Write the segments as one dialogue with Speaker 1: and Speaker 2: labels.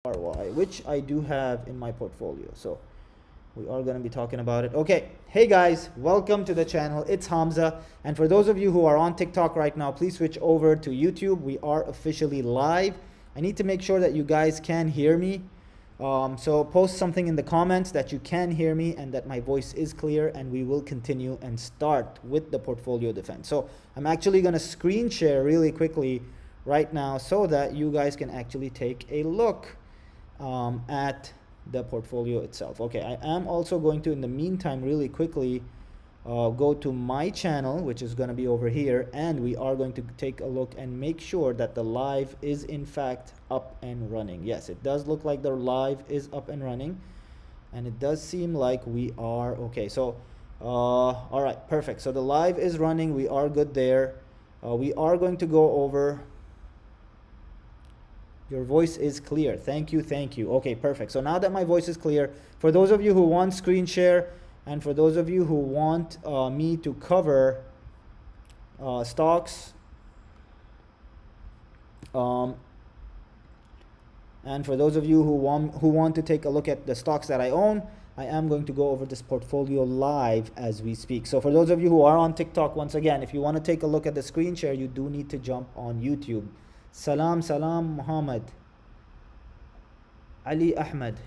Speaker 1: RY, which I do have in my portfolio. So we are going to be talking about it. Okay, hey guys, welcome to the channel. It's Hamza, and for those of you who are on TikTok right now, please switch over to YouTube. We are officially live. I need to make sure that you guys can hear me. So post something in the comments that you can hear me and that my voice is clear, and we will continue and start with the portfolio defense. So I'm actually going to screen share really quickly right now so that you guys can actually take a look at the portfolio itself. Okay, I am also going to, in the meantime, really quickly go to my channel, which is going to be over here, and we are going to take a look and make sure that the live is in fact up and running. Yes, it does look like the live is up and running, and it does seem like we are okay. So all right, perfect. So the live is running, we are good there. We are going to go over. Your voice is clear. Thank you, thank you. Okay, perfect. So now that my voice is clear, for those of you who want screen share, and for those of you who want me to cover stocks, and for those of you who want to take a look at the stocks that I own, I am going to go over this portfolio live as we speak. So for those of you who are on TikTok, once again, if you want to take a look at the screen share, you do need to jump on YouTube. Salam Muhammad Ali Ahmed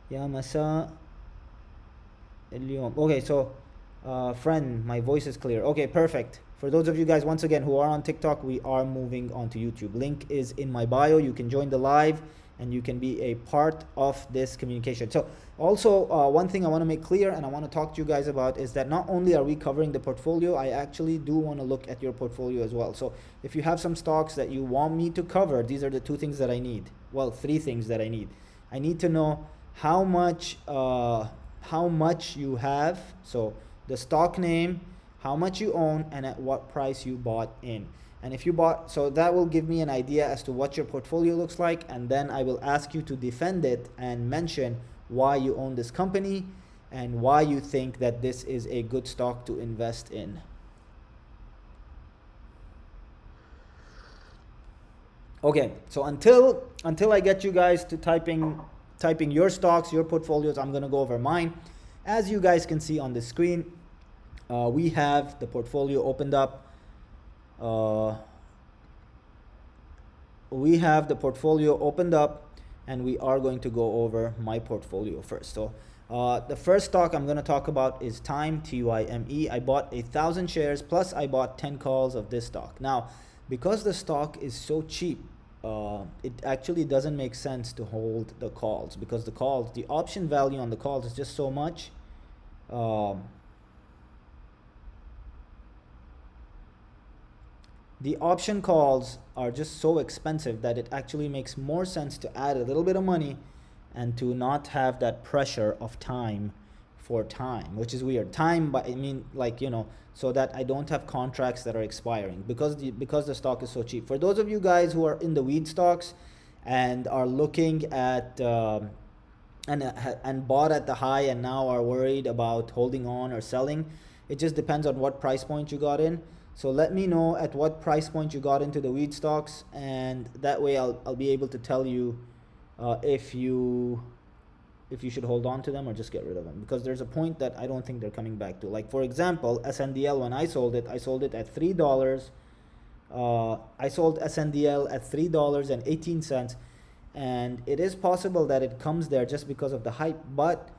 Speaker 1: Ya Masa Al-Yawm. Okay, so friend, my voice is clear. Okay, perfect. For those of you guys, once again, who are on TikTok, we are moving on to YouTube. Link is in my bio. You can join the live and you can be a part of this communication. So also one thing I want to make clear and I want to talk to you guys about is that not only are we covering the portfolio, I actually do want to look at your portfolio as well. So if you have some stocks that you want me to cover, these are the two things that I need. Well, three things that I need. I need to know how much you have, so the stock name, how much you own, and at what price you bought in. And if you bought, so that will give me an idea as to what your portfolio looks like, and then I will ask you to defend it and mention why you own this company and why you think that this is a good stock to invest in. Okay, so until I get you guys to typing your stocks, your portfolios, I'm gonna go over mine. As you guys can see on the screen, we have the portfolio opened up. We have the portfolio opened up, and we are going to go over my portfolio first. So the first stock I'm going to talk about is Time, TYME. I bought 1,000 shares, plus I bought 10 calls of this stock. Now, because the stock is so cheap, it actually doesn't make sense to hold the calls, because the option value on the calls is just so much. The option calls are just so expensive that it actually makes more sense to add a little bit of money and to not have that pressure of time for time, which is weird. Time, but I mean, like, you know, so that I don't have contracts that are expiring because the stock is so cheap. For those of you guys who are in the weed stocks and are looking at and bought at the high and now are worried about holding on or selling, it just depends on what price point you got in. So let me know at what price point you got into the weed stocks, and that way I'll be able to tell you if you should hold on to them or just get rid of them, because there's a point that I don't think they're coming back to. Like, for example, SNDL, when I sold it at $3. I sold SNDL at $3.18, and it is possible that it comes there just because of the hype, but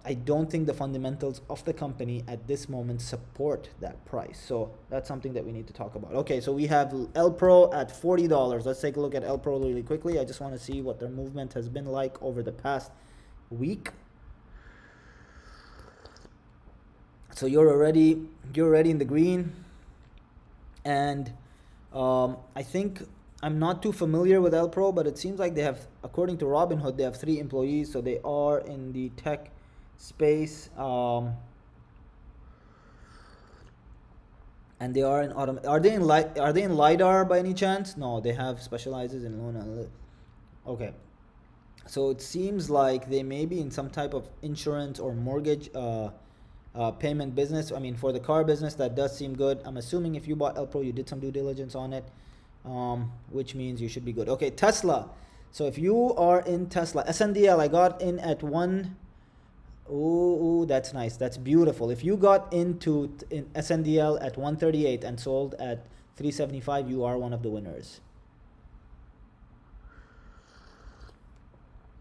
Speaker 1: I don't think the fundamentals of the company at this moment support that price. So that's something that we need to talk about. Okay, so we have LPRO at $40. Let's take a look at LPRO really quickly. I just want to see what their movement has been like over the past week. So you're already in the green, and I think I'm not too familiar with LPRO, but it seems like they have, according to Robinhood, they have 3 employees, so they are in the tech space, and they are in Are they in LiDAR by any chance? No, they have specializes in loan analytics. Okay, so it seems like they may be in some type of insurance or mortgage payment business. I mean, for the car business, that does seem good. I'm assuming if you bought LPRO, you did some due diligence on it. which means you should be good. Okay, Tesla. So if you are in Tesla, SNDL, I got in at one. Ooh, that's nice. That's beautiful. If you got into in SNDL at 138 and sold at 375, you are one of the winners.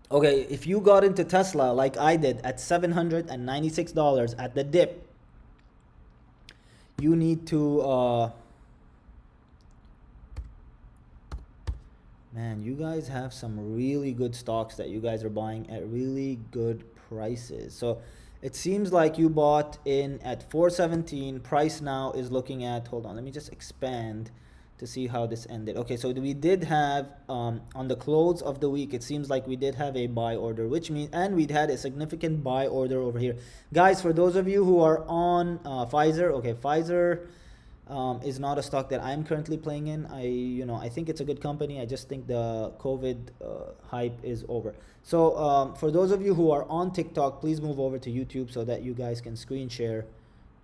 Speaker 1: Okay, if you got into Tesla like I did at $796 at the dip, you need to man, you guys have some really good stocks that you guys are buying at really good prices. So it seems like you bought in at 417. Price now is looking at, hold on, let me just expand to see how this ended. Okay, so we did have on the close of the week, it seems like we did have a buy order, which means, and we'd had a significant buy order over here. Guys, for those of you who are on Pfizer, okay, Pfizer is not a stock that I'm currently playing in. I think it's a good company. I just think the COVID hype is over. So for those of you who are on TikTok, please move over to YouTube so that you guys can screen share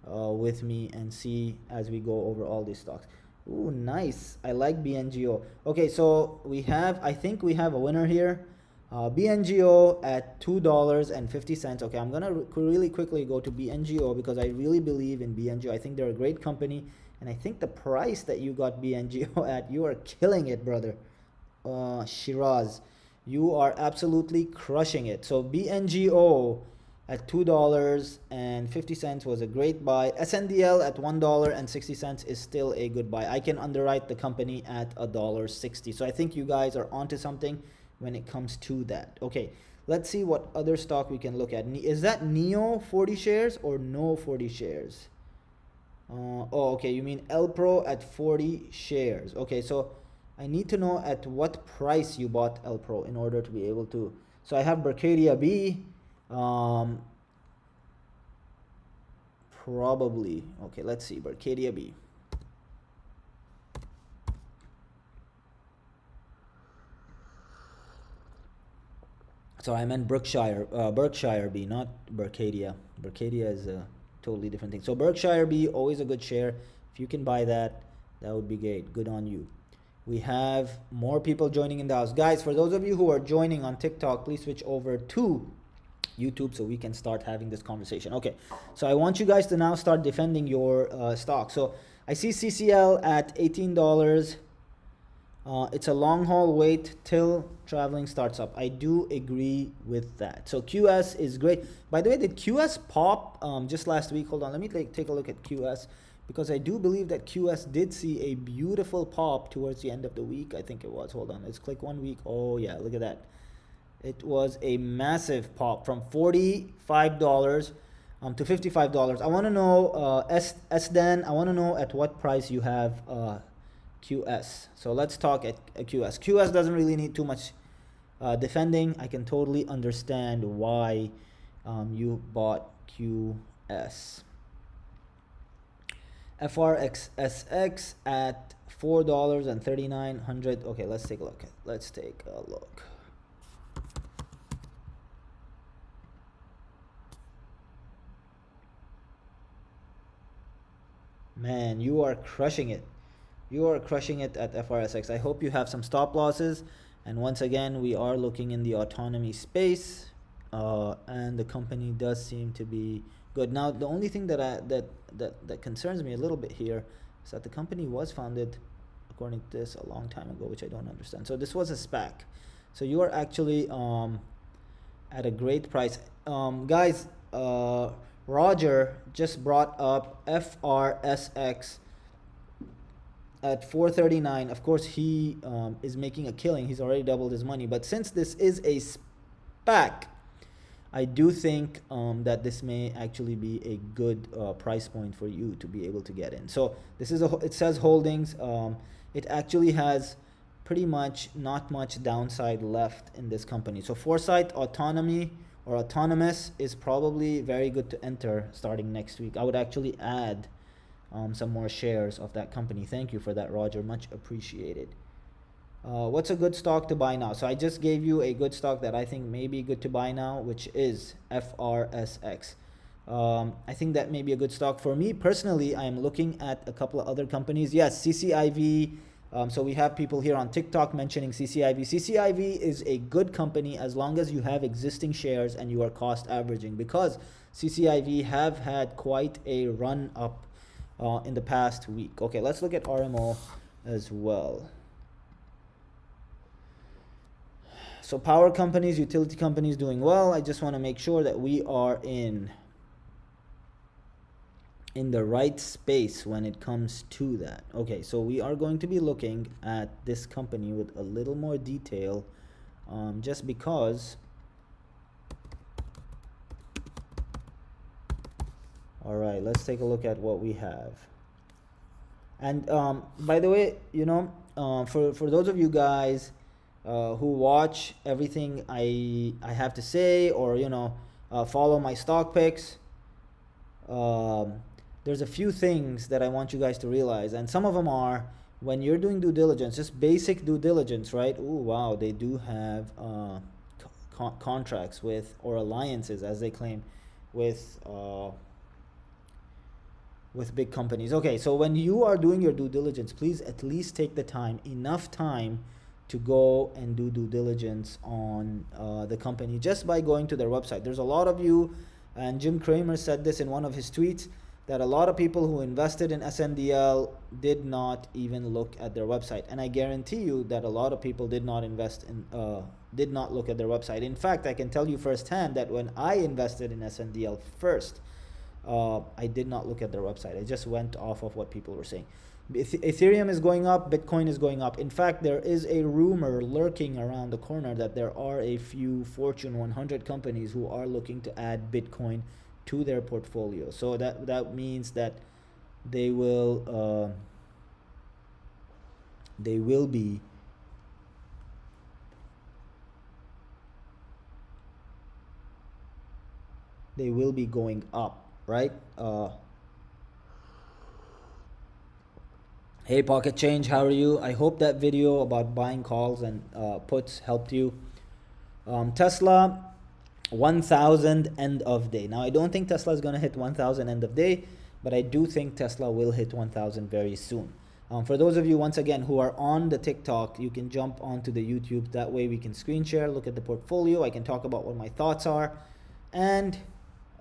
Speaker 1: with me and see as we go over all these stocks. Ooh, nice. I like BNGO. Okay, so I think we have a winner here. BNGO at $2.50. Okay, I'm gonna really quickly go to BNGO because I really believe in BNGO. I think they're a great company, and I think the price that you got BNGO at, you are killing it, brother. Shiraz, you are absolutely crushing it. So BNGO at $2.50 was a great buy. SNDL at $1.60 is still a good buy. I can underwrite the company at $1.60. So I think you guys are onto something when it comes to that. Okay, let's see what other stock we can look at. Is that NEO 40 shares or no 40 shares? Okay, you mean Elpro at 40 shares. Okay, so I need to know at what price you bought Elpro in order to be able to. So I have Berkadia B. Probably. Okay, let's see. Berkadia B. So I meant Berkshire B, not Berkadia. Berkadia is a totally different thing. So Berkshire B, always a good share. If you can buy that, that would be great. Good on you. We have more people joining in the house. Guys, for those of you who are joining on TikTok, please switch over to YouTube so we can start having this conversation. Okay, so I want you guys to now start defending your stock. So I see CCL at $18. It's a long haul wait till traveling starts up. I do agree with that. So QS is great. By the way, did QS pop just last week? Hold on, let me take a look at QS, because I do believe that QS did see a beautiful pop towards the end of the week. I think it was. Hold on, let's click 1 week. Oh yeah, look at that. It was a massive pop from $45 to $55. I want to know, SDAN, I want to know at what price you have QS. So let's talk at QS. QS doesn't really need too much defending. I can totally understand why you bought QS. FRXSX at $4.39. Okay, let's take a look. Let's take a look. Man, you are crushing it. You are crushing it at FRSX. I hope you have some stop losses. And once again, we are looking in the autonomy space, and the company does seem to be good. Now, the only thing that concerns me a little bit here is that the company was founded, according to this, a long time ago, which I don't understand. So this was a SPAC. So you are actually at a great price, guys. Roger just brought up FRSX at $4.39. Of course, he is making a killing. He's already doubled his money. But since this is a SPAC, I do think that this may actually be a good price point for you to be able to get in. So this is it says holdings. It actually has pretty much not much downside left in this company. So Foresight Autonomy or Autonomous is probably very good to enter starting next week. I would actually add some more shares of that company. Thank you for that, Roger. Much appreciated. What's a good stock to buy now? So I just gave you a good stock that I think may be good to buy now, which is FRSX. I think that may be a good stock. For me personally, I am looking at a couple of other companies. Yes, CCIV, So we have people here on TikTok mentioning CCIV. CCIV is a good company as long as you have existing shares and you are cost averaging, because CCIV have had quite a run up in the past week. Okay, let's look at RMO as well. So power companies, utility companies doing well. I just want to make sure that we are in the right space when it comes to that. Okay, so we are going to be looking at this company with a little more detail, just because. All right, let's take a look at what we have. And by the way, you know, for those of you guys who watch everything I have to say, or you know, follow my stock picks, there's a few things that I want you guys to realize, and some of them are, when you're doing due diligence, just basic due diligence, right? Oh wow, they do have contracts with, or alliances as they claim, with big companies. Okay, so when you are doing your due diligence, please at least take the time, enough time, to go and do due diligence on the company just by going to their website. There's a lot of you, and Jim Cramer said this in one of his tweets, that a lot of people who invested in SNDL did not even look at their website. And I guarantee you that a lot of people did not did not look at their website. In fact, I can tell you firsthand that when I invested in SNDL first, I did not look at their website. I just went off of what people were saying. Ethereum is going up, Bitcoin is going up. In fact, there is a rumor lurking around the corner that there are a few Fortune 100 companies who are looking to add Bitcoin to their portfolio. So that means that they will be going up, right? Hey Pocket Change, how are you? I hope that video about buying calls and puts helped you. Tesla 1,000 end of day. Now I don't think Tesla is going to hit 1,000 end of day, but I do think Tesla will hit 1,000 very soon. For those of you, once again, who are on the TikTok, you can jump onto the YouTube. That way we can screen share, look at the portfolio. I can talk about what my thoughts are, and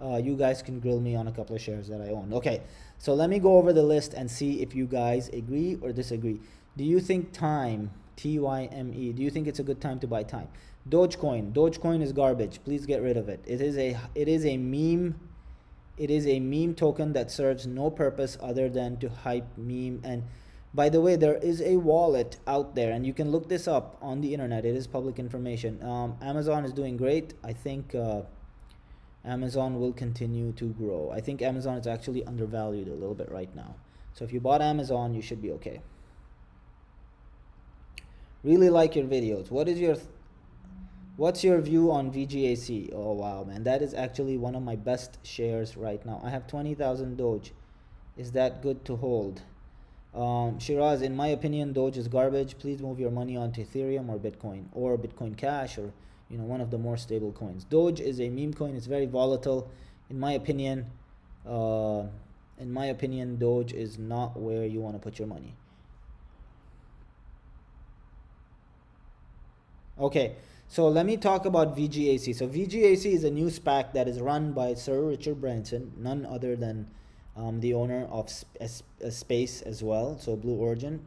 Speaker 1: you guys can grill me on a couple of shares that I own. Okay, so let me go over the list and see if you guys agree or disagree. Do you think Time, TYME, do you think it's a good time to buy Time? Dogecoin is garbage. Please get rid of it. It is a meme. It is a meme token that serves no purpose other than to hype meme. And by the way, there is a wallet out there, and you can look this up on the internet. It is public information. Amazon is doing great. I think Amazon will continue to grow. I think Amazon is actually undervalued a little bit right now. So if you bought Amazon, you should be okay. Really like your videos. What's your view on VGAC? Oh wow, man, that is actually one of my best shares right now. I have 20,000 Doge. Is that good to hold? Shiraz, in my opinion, Doge is garbage. Please move your money onto Ethereum or Bitcoin Cash, or one of the more stable coins. Doge is a meme coin. It's very volatile. In my opinion, Doge is not where you want to put your money. Okay, so let me talk about VGAC. So VGAC is a new SPAC that is run by Sir Richard Branson, none other than the owner of Space as well. So Blue Origin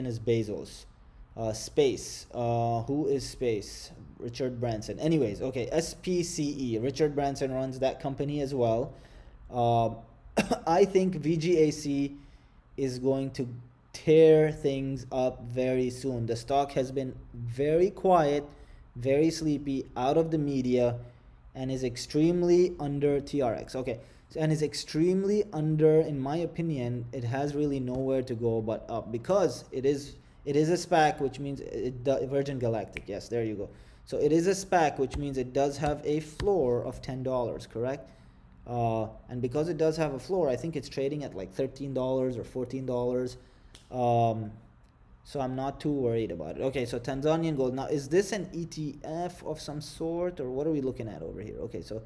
Speaker 1: is Bezos. Space, who is Space? Richard Branson. Anyways, okay, SPCE, Richard Branson runs that company as well. I think VGAC is going to tear things up very soon. The stock has been very quiet, very sleepy, out of the media, and is extremely under TRX. Okay, and is extremely under, in my opinion, it has really nowhere to go but up, because it is a SPAC, which means Virgin Galactic. Yes, there you go. So it is a SPAC, which means it does have a floor of $10, correct? And because it does have a floor, I think it's trading at like $13 or $14. So I'm not too worried about it. Okay, so Tanzanian gold. Now, is this an ETF of some sort, or what are we looking at over here? Okay, so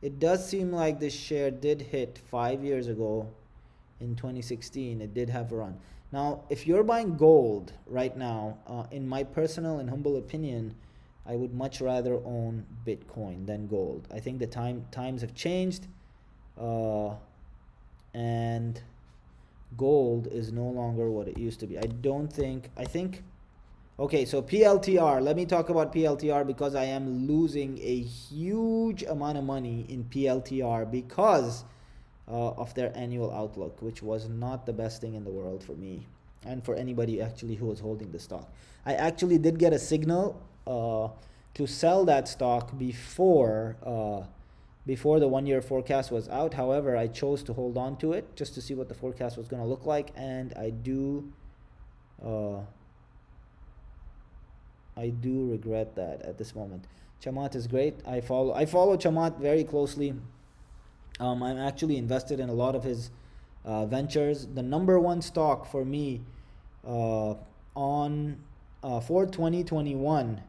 Speaker 1: it does seem like this share did hit 5 years ago in 2016. It did have a run. Now, if you're buying gold right now, in my personal and humble opinion, I would much rather own Bitcoin than gold. I think the times have changed, and gold is no longer what it used to be. I think, okay, so PLTR, let me talk about PLTR because I am losing a huge amount of money in PLTR because of their annual outlook, which was not the best thing in the world for me and for anybody actually who was holding the stock. I actually did get a signal to sell that stock before the 1 year forecast was out. However, I chose to hold on to it just to see what the forecast was going to look like, and I do regret that at this moment. Chamath is great. I follow Chamath very closely. I'm actually invested in a lot of his ventures. The number one stock for me for 2021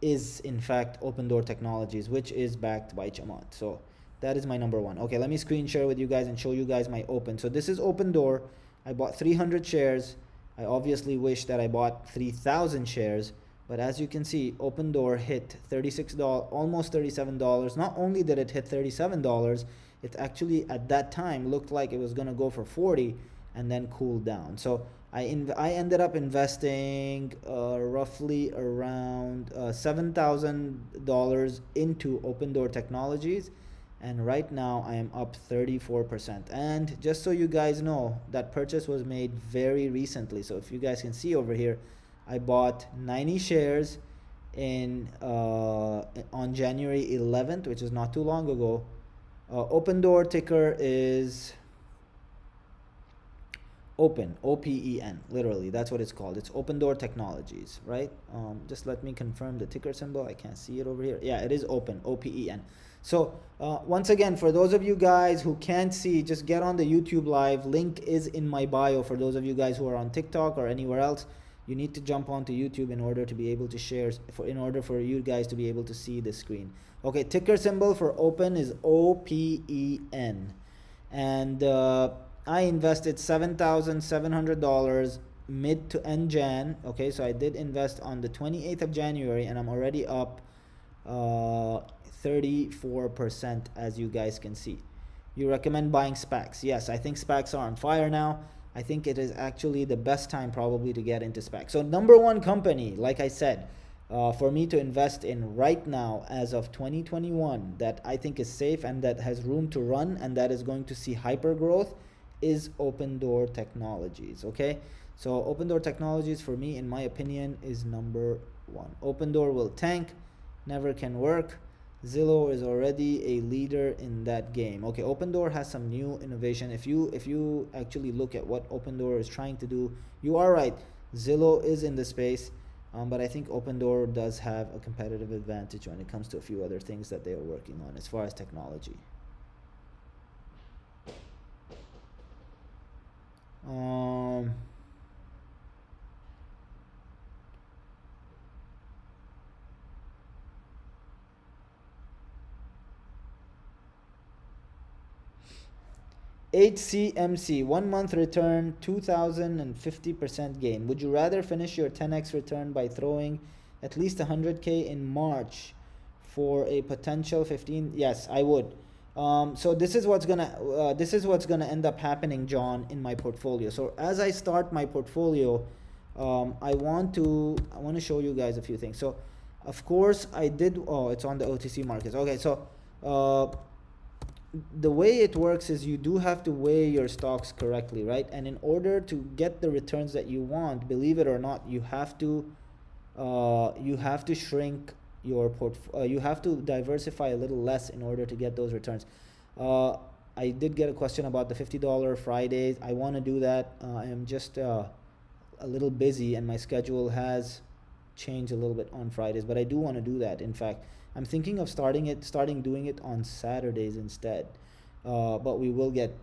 Speaker 1: is in fact Open Door Technologies, which is backed by Chamath. So that is my number one. Okay, let me screen share with you guys and show you guys my open. So this is Open Door. I bought 300 shares. I obviously wish that I bought 3,000 shares. But as you can see, Open Door hit $36, almost $37. Not only did it hit $37, it actually at that time looked like it was going to go for 40 and then cool down. So I ended up investing roughly around $7,000 into Open Door Technologies, and right now I am up 34%. And just so you guys know, that purchase was made very recently. So if you guys can see over here, I bought 90 shares on January 11th, which is not too long ago. Open Door ticker is Open, OPEN, literally, that's what it's called. It's Open Door Technologies, right? Just let me confirm the ticker symbol. I can't see it over here. Yeah, it is Open, OPEN. So once again, for those of you guys who can't see, just get on the YouTube live. Link is in my bio. For those of you guys who are on TikTok or anywhere else, you need to jump onto YouTube in order to be able to share, in order for you guys to be able to see the screen. Okay, ticker symbol for Open is OPEN. And I invested $7,700 mid to end Jan. Okay, so I did invest on the 28th of January, and I'm already up 34%, as you guys can see. You recommend buying SPACs? Yes, I think SPACs are on fire now. I think it is actually the best time probably to get into SPACs. So number one company, like I said, for me to invest in right now as of 2021 that I think is safe and that has room to run and that is going to see hyper growth is Open Door Technologies. Okay, so Open Door Technologies for me, in my opinion, is number one. Open Door will tank, never can work. Zillow is already a leader in that game. Okay, Open Door has some new innovation. If you actually look at what Open Door is trying to do, you are right, Zillow is in the space, but I think Open Door does have a competitive advantage when it comes to a few other things that they are working on as far as technology. HCMC, 1 month return, 2,050% gain. Would you rather finish your 10x return by throwing at least 100K in March for a potential 15? Yes, I would. So this is what's gonna end up happening, John, in my portfolio. So as I start my portfolio, I want to show you guys a few things. So of course I did. Oh, it's on the OTC markets. Okay, so the way it works is you do have to weigh your stocks correctly, right? And in order to get the returns that you want, believe it or not, you have to shrink your you have to diversify a little less in order to get those returns. I did get a question about the $50 Fridays. I want to do that. I am just a little busy and my schedule has changed a little bit on Fridays, but I do want to do that. In fact, I'm thinking of starting doing it on Saturdays instead, but we will get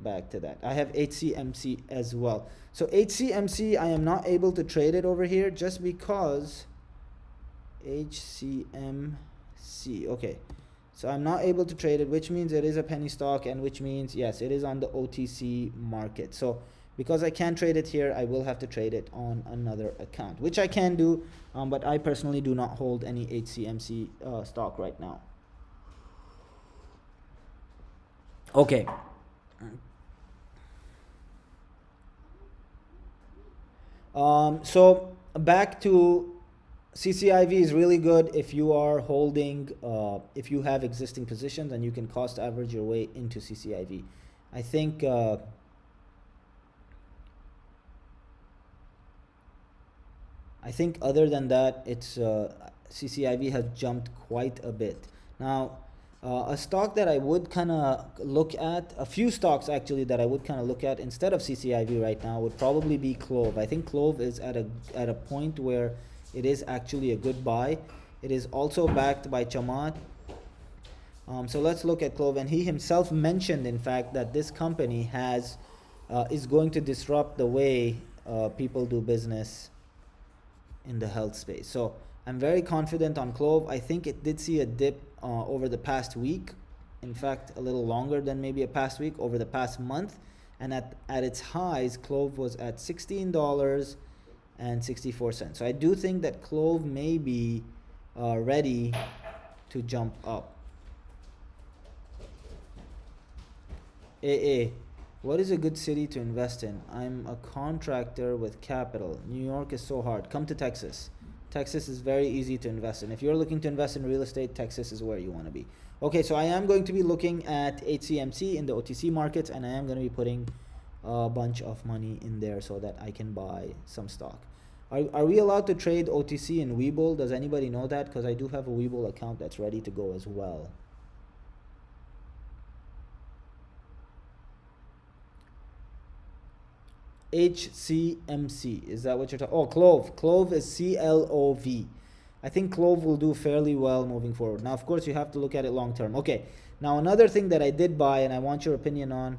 Speaker 1: back to that. I have HCMC as well. So HCMC, I am not able to trade it over here just because HCMC. Okay, So I'm not able to trade it, which means it is a penny stock, and which means yes, it is on the OTC market. So because I can't trade it here, I will have to trade it on another account, which I can do, but I personally do not hold any HCMC stock right now. Okay. So back to CCIV is really good if you are holding, if you have existing positions and you can cost average your way into CCIV. I think other than that, it's CCIV has jumped quite a bit. Now, a stock that I would kind of look at, a few stocks actually that I would kind of look at instead of CCIV right now would probably be Clove. I think Clove is at a point where it is actually a good buy. It is also backed by Chamat. So let's look at Clove, and he himself mentioned, in fact, that this company has is going to disrupt the way people do business in the health space. So I'm very confident on Clove. I think it did see a dip over the past week. In fact, a little longer than maybe a past week, over the past month. And at its highs, Clove was at $16.64. So I do think that Clove may be ready to jump up. AA, what is a good city to invest in? I'm a contractor with capital. New York is so hard. Come to Texas. Texas is very easy to invest in. If you're looking to invest in real estate, Texas is where you want to be. Okay, so I am going to be looking at HCMC in the OTC markets, and I am going to be putting a bunch of money in there so that I can buy some stock. Are we allowed to trade OTC in Webull? Does anybody know that? Because I do have a Webull account that's ready to go as well. HCMC, is that what you're talking? Oh, Clove. Clove is CLOV. I think Clove will do fairly well moving forward. Now, of course, you have to look at it long term. Okay. Now, another thing that I did buy, and I want your opinion on,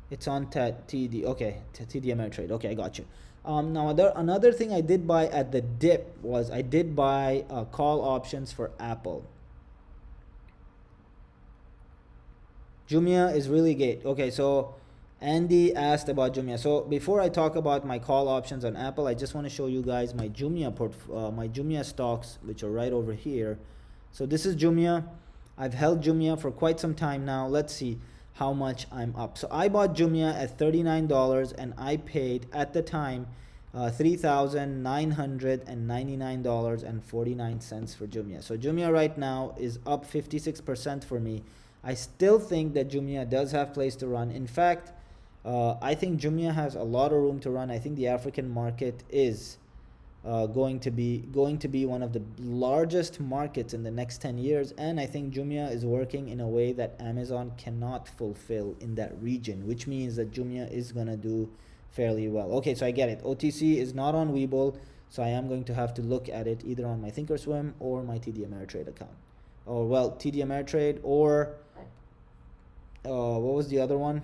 Speaker 1: it's on TD. Okay, TD Ameritrade. Okay, I got you. Now, another thing I did buy at the dip was I did buy call options for Apple. Jumia is really great. Okay, so Andy asked about Jumia. So before I talk about my call options on Apple, I just want to show you guys my Jumia stocks, which are right over here. So this is Jumia. I've held Jumia for quite some time now. Let's see how much I'm up. So I bought Jumia at $39 and I paid at the time $3,999.49 for Jumia. So Jumia right now is up 56% for me. I still think that Jumia does have place to run. In fact, I think Jumia has a lot of room to run. I think the African market is going to be one of the largest markets in the next 10 years, and I think Jumia is working in a way that Amazon cannot fulfill in that region, which means that Jumia is going to do fairly well. Okay, so I get it. OTC is not on Webull, so I am going to have to look at it either on my Thinkorswim or my TD Ameritrade account. Or, well, TD Ameritrade or what was the other one?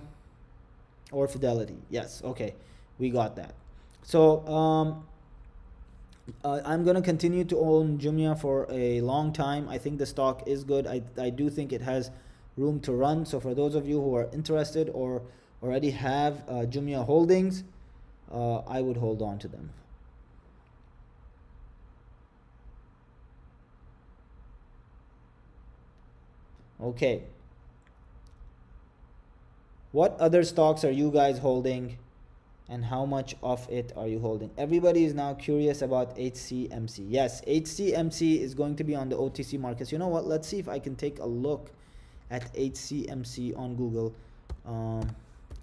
Speaker 1: Or Fidelity. Yes, okay, we got that. So I'm going to continue to own Jumia for a long time. I think the stock is good. I do think it has room to run. So for those of you who are interested or already have Jumia holdings, I would hold on to them. Okay. What other stocks are you guys holding, and how much of it are you holding? Everybody is now curious about HCMC. Yes, HCMC is going to be on the OTC markets. You know what? Let's see if I can take a look at HCMC on Google.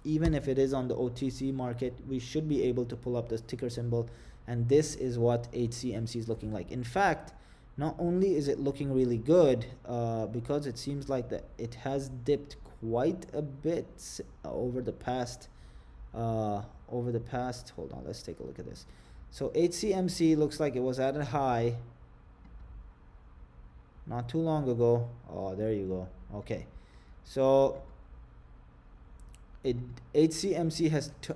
Speaker 1: Even if it is on the OTC market, we should be able to pull up the ticker symbol, and this is what HCMC is looking like. In fact, not only is it looking really good, because it seems like that it has dipped quite a bit over the past hold on, let's take a look at this. So HCMC looks like it was at a high not too long ago. Oh, there you go. Okay, so HCMC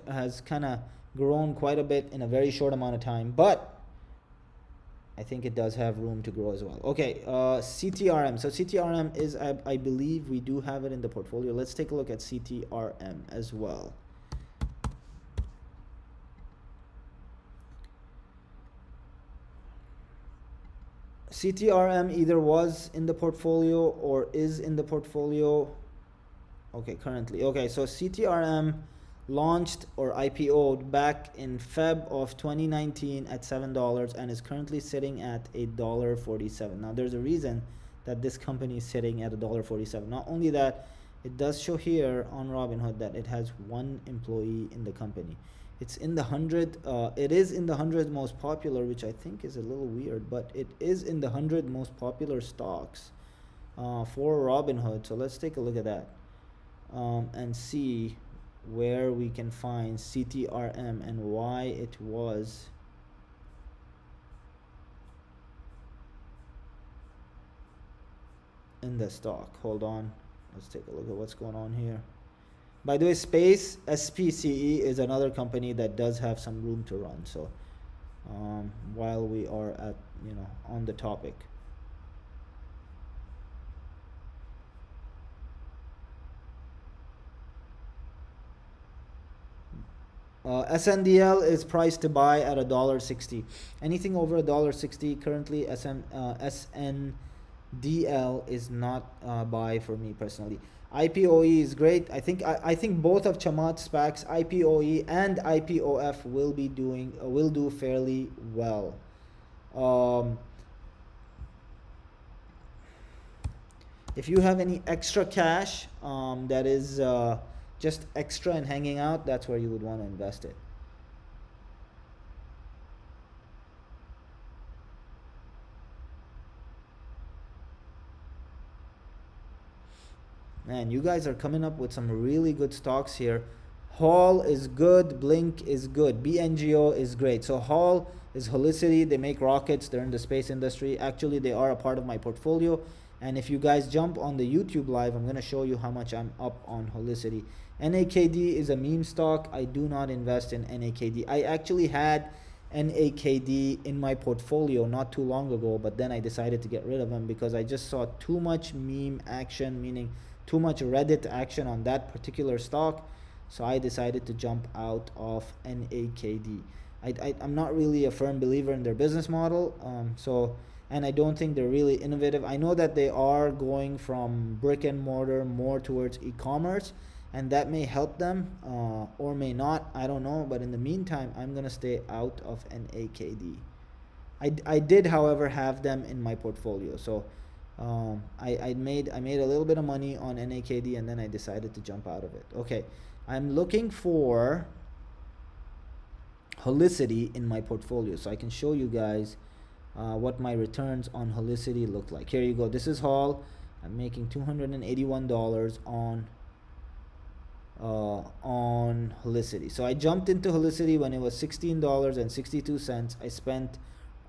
Speaker 1: has kind of grown quite a bit in a very short amount of time, but I think it does have room to grow as well. Okay, CTRM. So CTRM is, I believe we do have it in the portfolio. Let's take a look at CTRM as well. CTRM either was in the portfolio or is in the portfolio. Okay, currently. Okay, so CTRM launched or IPO'd back in Feb of 2019 at $7 and is currently sitting at $1.47. Now there's a reason that this company is sitting at $1.47. Not only that, it does show here on Robinhood that it has 1 employee in the company. It's in the 100, it is in the 100 most popular, which I think is a little weird, but it is in the 100 most popular stocks for Robinhood. So let's take a look at that and see where we can find CTRM and why it was in the stock. Hold on, let's take a look at what's going on here. By the way, Space SPCE is another company that does have some room to run. So while we are at, on the topic, SNDL is priced to buy at $1.60. Anything over $1.60 currently, SNDL is not buy for me personally. IPOE is great. I think both of Chamat's SPACs, IPOE and IPOF, will do fairly well. If you have any extra cash that is just extra and hanging out, that's where you would want to invest it. Man, you guys are coming up with some really good stocks here. Hall is good, Blink is good, BNGO is great. So Hall is Holicity, they make rockets, they're in the space industry. Actually, they are a part of my portfolio. And if you guys jump on the YouTube live, I'm going to show you how much I'm up on Holicity. NAKD is a meme stock. I do not invest in NAKD. I actually had NAKD in my portfolio not too long ago, but then I decided to get rid of them because I just saw too much meme action, meaning too much Reddit action on that particular stock. So I decided to jump out of NAKD. I'm not really a firm believer in their business model. And I don't think they're really innovative. I know that they are going from brick and mortar more towards e-commerce, and that may help them or may not. I don't know. But in the meantime, I'm going to stay out of NAKD. I did, however, have them in my portfolio. So I made a little bit of money on NAKD, and then I decided to jump out of it. Okay, I'm looking for Holicity in my portfolio, so I can show you guys what my returns on Holicity look like. Here you go. This is Hall. I'm making $281 on Holicity. So I jumped into Holicity when it was $16.62. I spent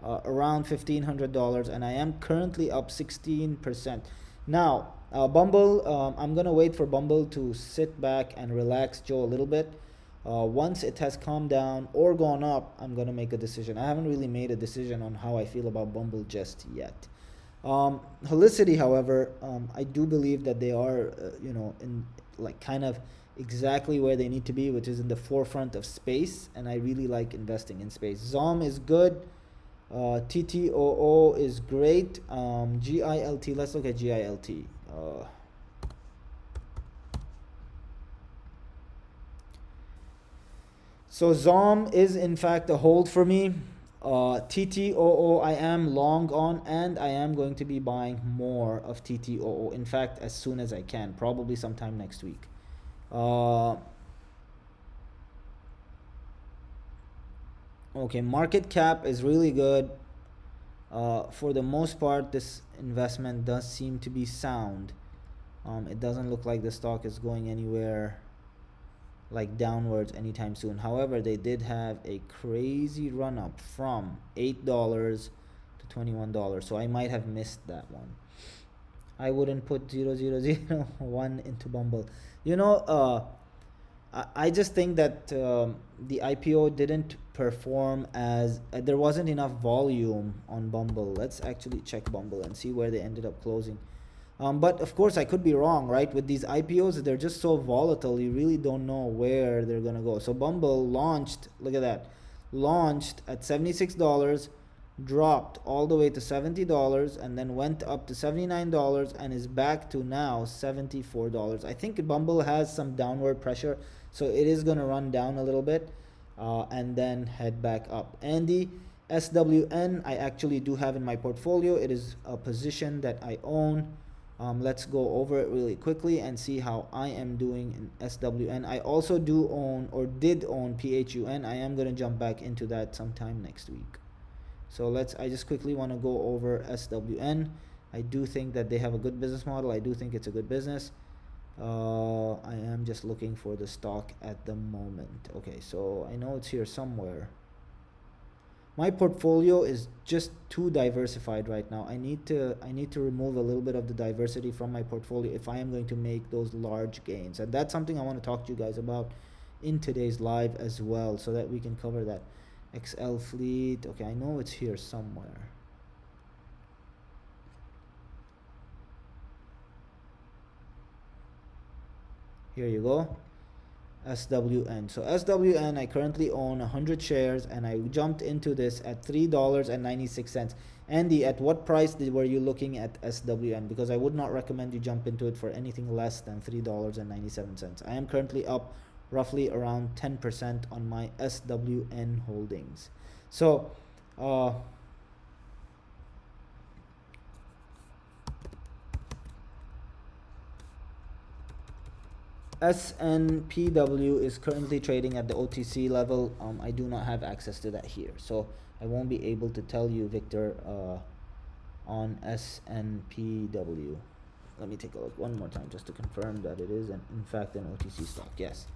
Speaker 1: around $1,500, and I am currently up 16%. Now Bumble, I'm gonna wait for Bumble to sit back and relax Joe a little bit. Once it has calmed down or gone up, I'm gonna make a decision. I haven't really made a decision on how I feel about Bumble just yet. Holicity, however, I do believe that they are in like kind of exactly where they need to be, which is in the forefront of space, and I really like investing in space. ZOM is good. TTOO is great. GILT, let's look at GILT. So ZOM is in fact a hold for me. TTOO I am long on, and I am going to be buying more of TTOO. In fact, as soon as I can, probably sometime next week. Okay, market cap is really good. For the most part, this investment does seem to be sound. It doesn't look like the stock is going anywhere like downwards anytime soon. However, they did have a crazy run up from $8 to $21, so I might have missed that one. I wouldn't put 0001 into Bumble. I just think that the IPO didn't perform as there wasn't enough volume on Bumble. Let's actually check Bumble and see where they ended up closing. But of course, I could be wrong, right? With these IPOs, they're just so volatile. You really don't know where they're gonna go. So Bumble launched. Look at that, launched at $76, dropped all the way to $70, and then went up to $79 and is back to now $74. I think Bumble has some downward pressure, so it is going to run down a little bit and then head back up. And the SWN I actually do have in my portfolio. It is a position that I own. Let's go over it really quickly and see how I am doing in SWN. I also do own, or did own, PHUN. I am going to jump back into that sometime next week. So I just quickly want to go over SWN. I do think that they have a good business model. I do think it's a good business. I am just looking for the stock at the moment. Okay, so I know it's here somewhere. My portfolio is just too diversified right now. I need to remove a little bit of the diversity from my portfolio if I am going to make those large gains. And that's something I want to talk to you guys about in today's live as well, so that we can cover that. XL Fleet. Okay, I know it's here somewhere. Here you go. SWN. So SWN, I currently own 100 shares, and I jumped into this at $3.96. Andy, at what price were you looking at SWN? Because I would not recommend you jump into it for anything less than $3.97. I am currently up roughly around 10% on my SWN holdings. So SNPW is currently trading at the OTC level. I do not have access to that here, so I won't be able to tell you, Victor, on SNPW. Let me take a look one more time just to confirm that it is in fact an OTC stock. Yes.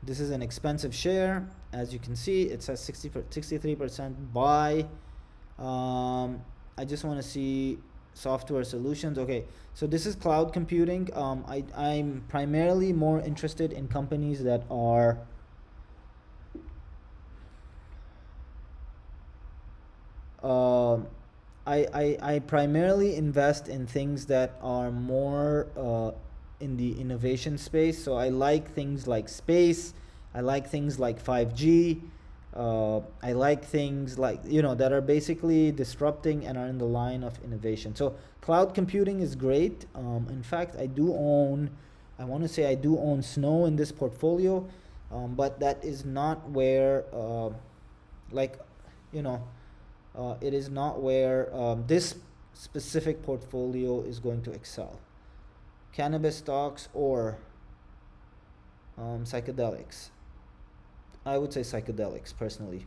Speaker 1: This is an expensive share. As you can see, it says 63% buy. I just want to see software solutions. Okay, so this is cloud computing. I'm primarily more interested in companies that are I primarily invest in things that are more in the innovation space. So I like things like space. I like things like 5G. I like things like, that are basically disrupting and are in the line of innovation. So cloud computing is great. In fact, I want to say I do own Snow in this portfolio, but that is not where, it is not where this specific portfolio is going to excel. Cannabis stocks or psychedelics. I would say psychedelics personally,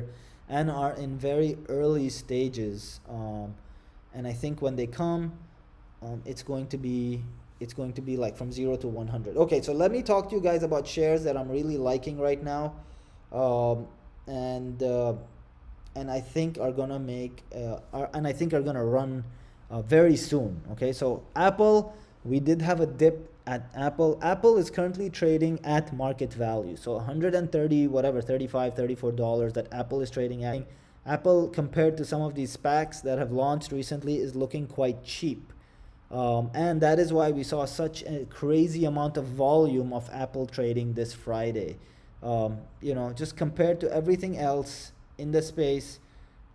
Speaker 1: and are in very early stages. And I think when they come, it's going to be like from 0 to 100. Okay, so let me talk to you guys about shares that I'm really liking right now, and I think are gonna are gonna run very soon. Okay, so Apple. We did have a dip at Apple. Apple is currently trading at market value. So 130, whatever, $35, $34 that Apple is trading at. Apple, compared to some of these SPACs that have launched recently, is looking quite cheap. And that is why we saw such a crazy amount of volume of Apple trading this Friday. Just compared to everything else in the space,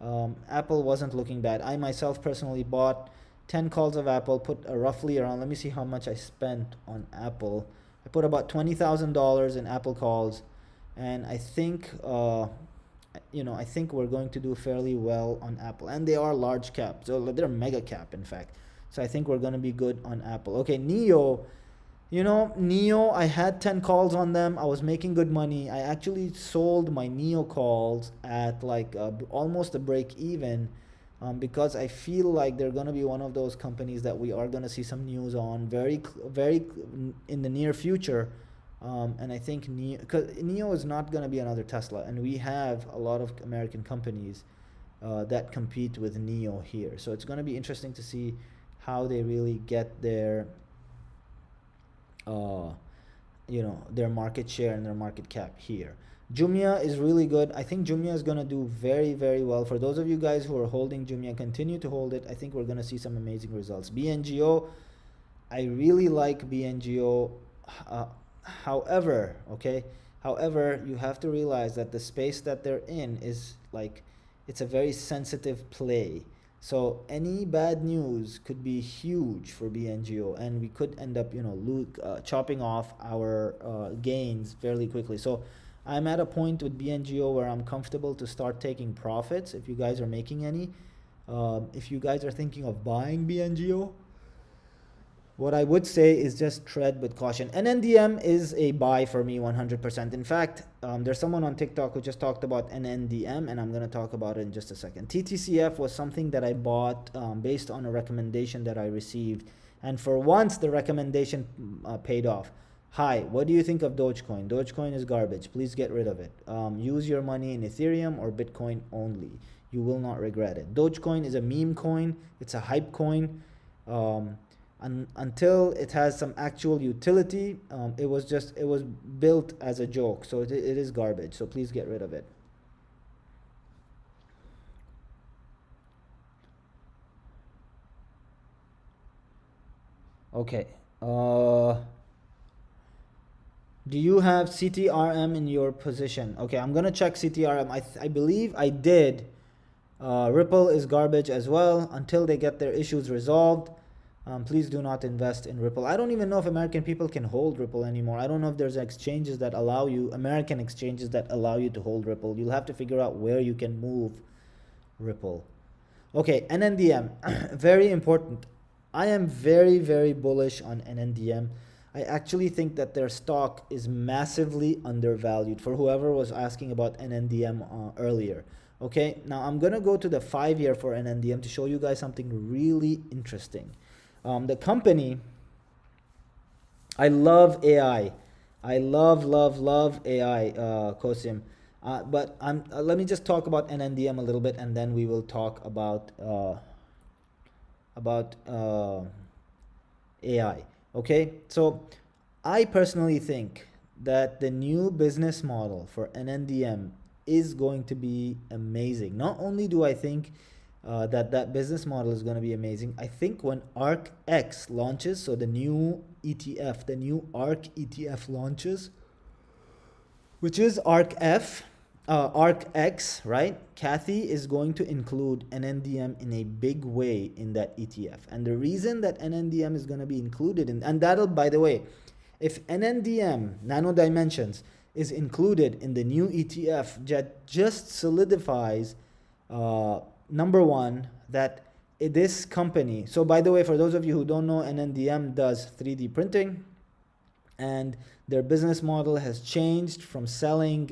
Speaker 1: Apple wasn't looking bad. I myself personally bought 10 calls of Apple, put roughly around, let me see how much I spent on Apple. I put about $20,000 in Apple calls, and I think, I think we're going to do fairly well on Apple. And they are large cap, so they're mega cap, in fact. So I think we're going to be good on Apple. Okay, NIO. NIO, I had 10 calls on them. I was making good money. I actually sold my NIO calls at like almost a break even. because I feel like they're going to be one of those companies that we are going to see some news on very in the near future. And I think NIO is not going to be another Tesla, and we have a lot of American companies that compete with NIO here. So it's going to be interesting to see how they really get their their market share and their market cap here. Jumia is really good. I think Jumia is going to do very well. For those of you guys who are holding Jumia, continue to hold it. I think we're going to see some amazing results. BNGO, I really like BNGO. However, you have to realize that the space that they're in is like, it's a very sensitive play. So any bad news could be huge for BNGO, and we could end up, chopping off our gains fairly quickly. So I'm at a point with BNGO where I'm comfortable to start taking profits. If you guys are making any, if you guys are thinking of buying BNGO, what I would say is just tread with caution. NNDM is a buy for me 100%. In fact, there's someone on TikTok who just talked about NNDM, and I'm going to talk about it in just a second. TTCF was something that I bought based on a recommendation that I received. And for once, the recommendation paid off. Hi, what do you think of Dogecoin? Dogecoin is garbage. Please get rid of it. Use your money in Ethereum or Bitcoin only. You will not regret it. Dogecoin is a meme coin. It's a hype coin. Until it has some actual utility, it was built as a joke. So it is garbage. So please get rid of it. Okay. Do you have CTRM in your position? Okay, I'm gonna check CTRM. I believe I did. Ripple is garbage as well until they get their issues resolved. Please do not invest in Ripple. I don't even know if American people can hold Ripple anymore. I don't know if there's exchanges that allow you, American exchanges that allow you to hold Ripple. You'll have to figure out where you can move Ripple. Okay, NNDM, very important. I am very bullish on NNDM. I actually think that their stock is massively undervalued, for whoever was asking about NNDM earlier. Okay, now I'm gonna go to the 5-year for NNDM to show you guys something really interesting. The company, I love AI. I love AI, Kosim. But let me just talk about NNDM a little bit, and then we will talk about AI. Okay, so I personally think that the new business model for NNDM is going to be amazing. Not only do I think that business model is going to be amazing, I think when ARKX launches, so the new ETF, the new ARK ETF launches, which is ARKF, ARKX, right? Kathy is going to include NNDM in a big way in that ETF. And the reason that NNDM is going to be included in, and that'll, by the way, if NNDM, Nano Dimensions, is included in the new ETF, that just solidifies, number one, that this company, so by the way, for those of you who don't know, NNDM does 3D printing, and their business model has changed from selling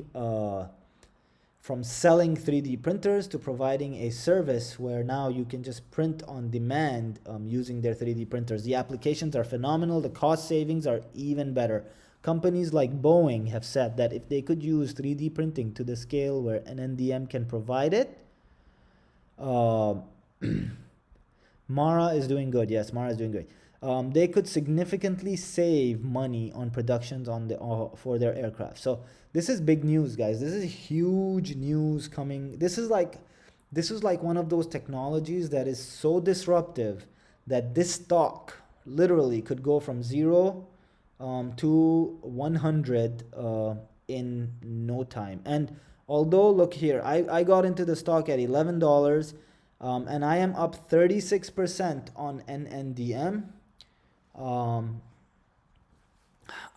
Speaker 1: 3D printers to providing a service where now you can just print on demand using their 3D printers. The applications are phenomenal. The cost savings are even better. Companies like Boeing have said that if they could use 3D printing to the scale where NNDM can provide it, Mara is doing good. Yes, Mara is doing great. They could significantly save money on productions on for their aircraft. So this is big news, guys. This is huge news coming. This is like one of those technologies that is so disruptive that this stock literally could go from 0 to 100 in no time. And although, look here, I got into the stock at $11, and I am up 36% on NNDM.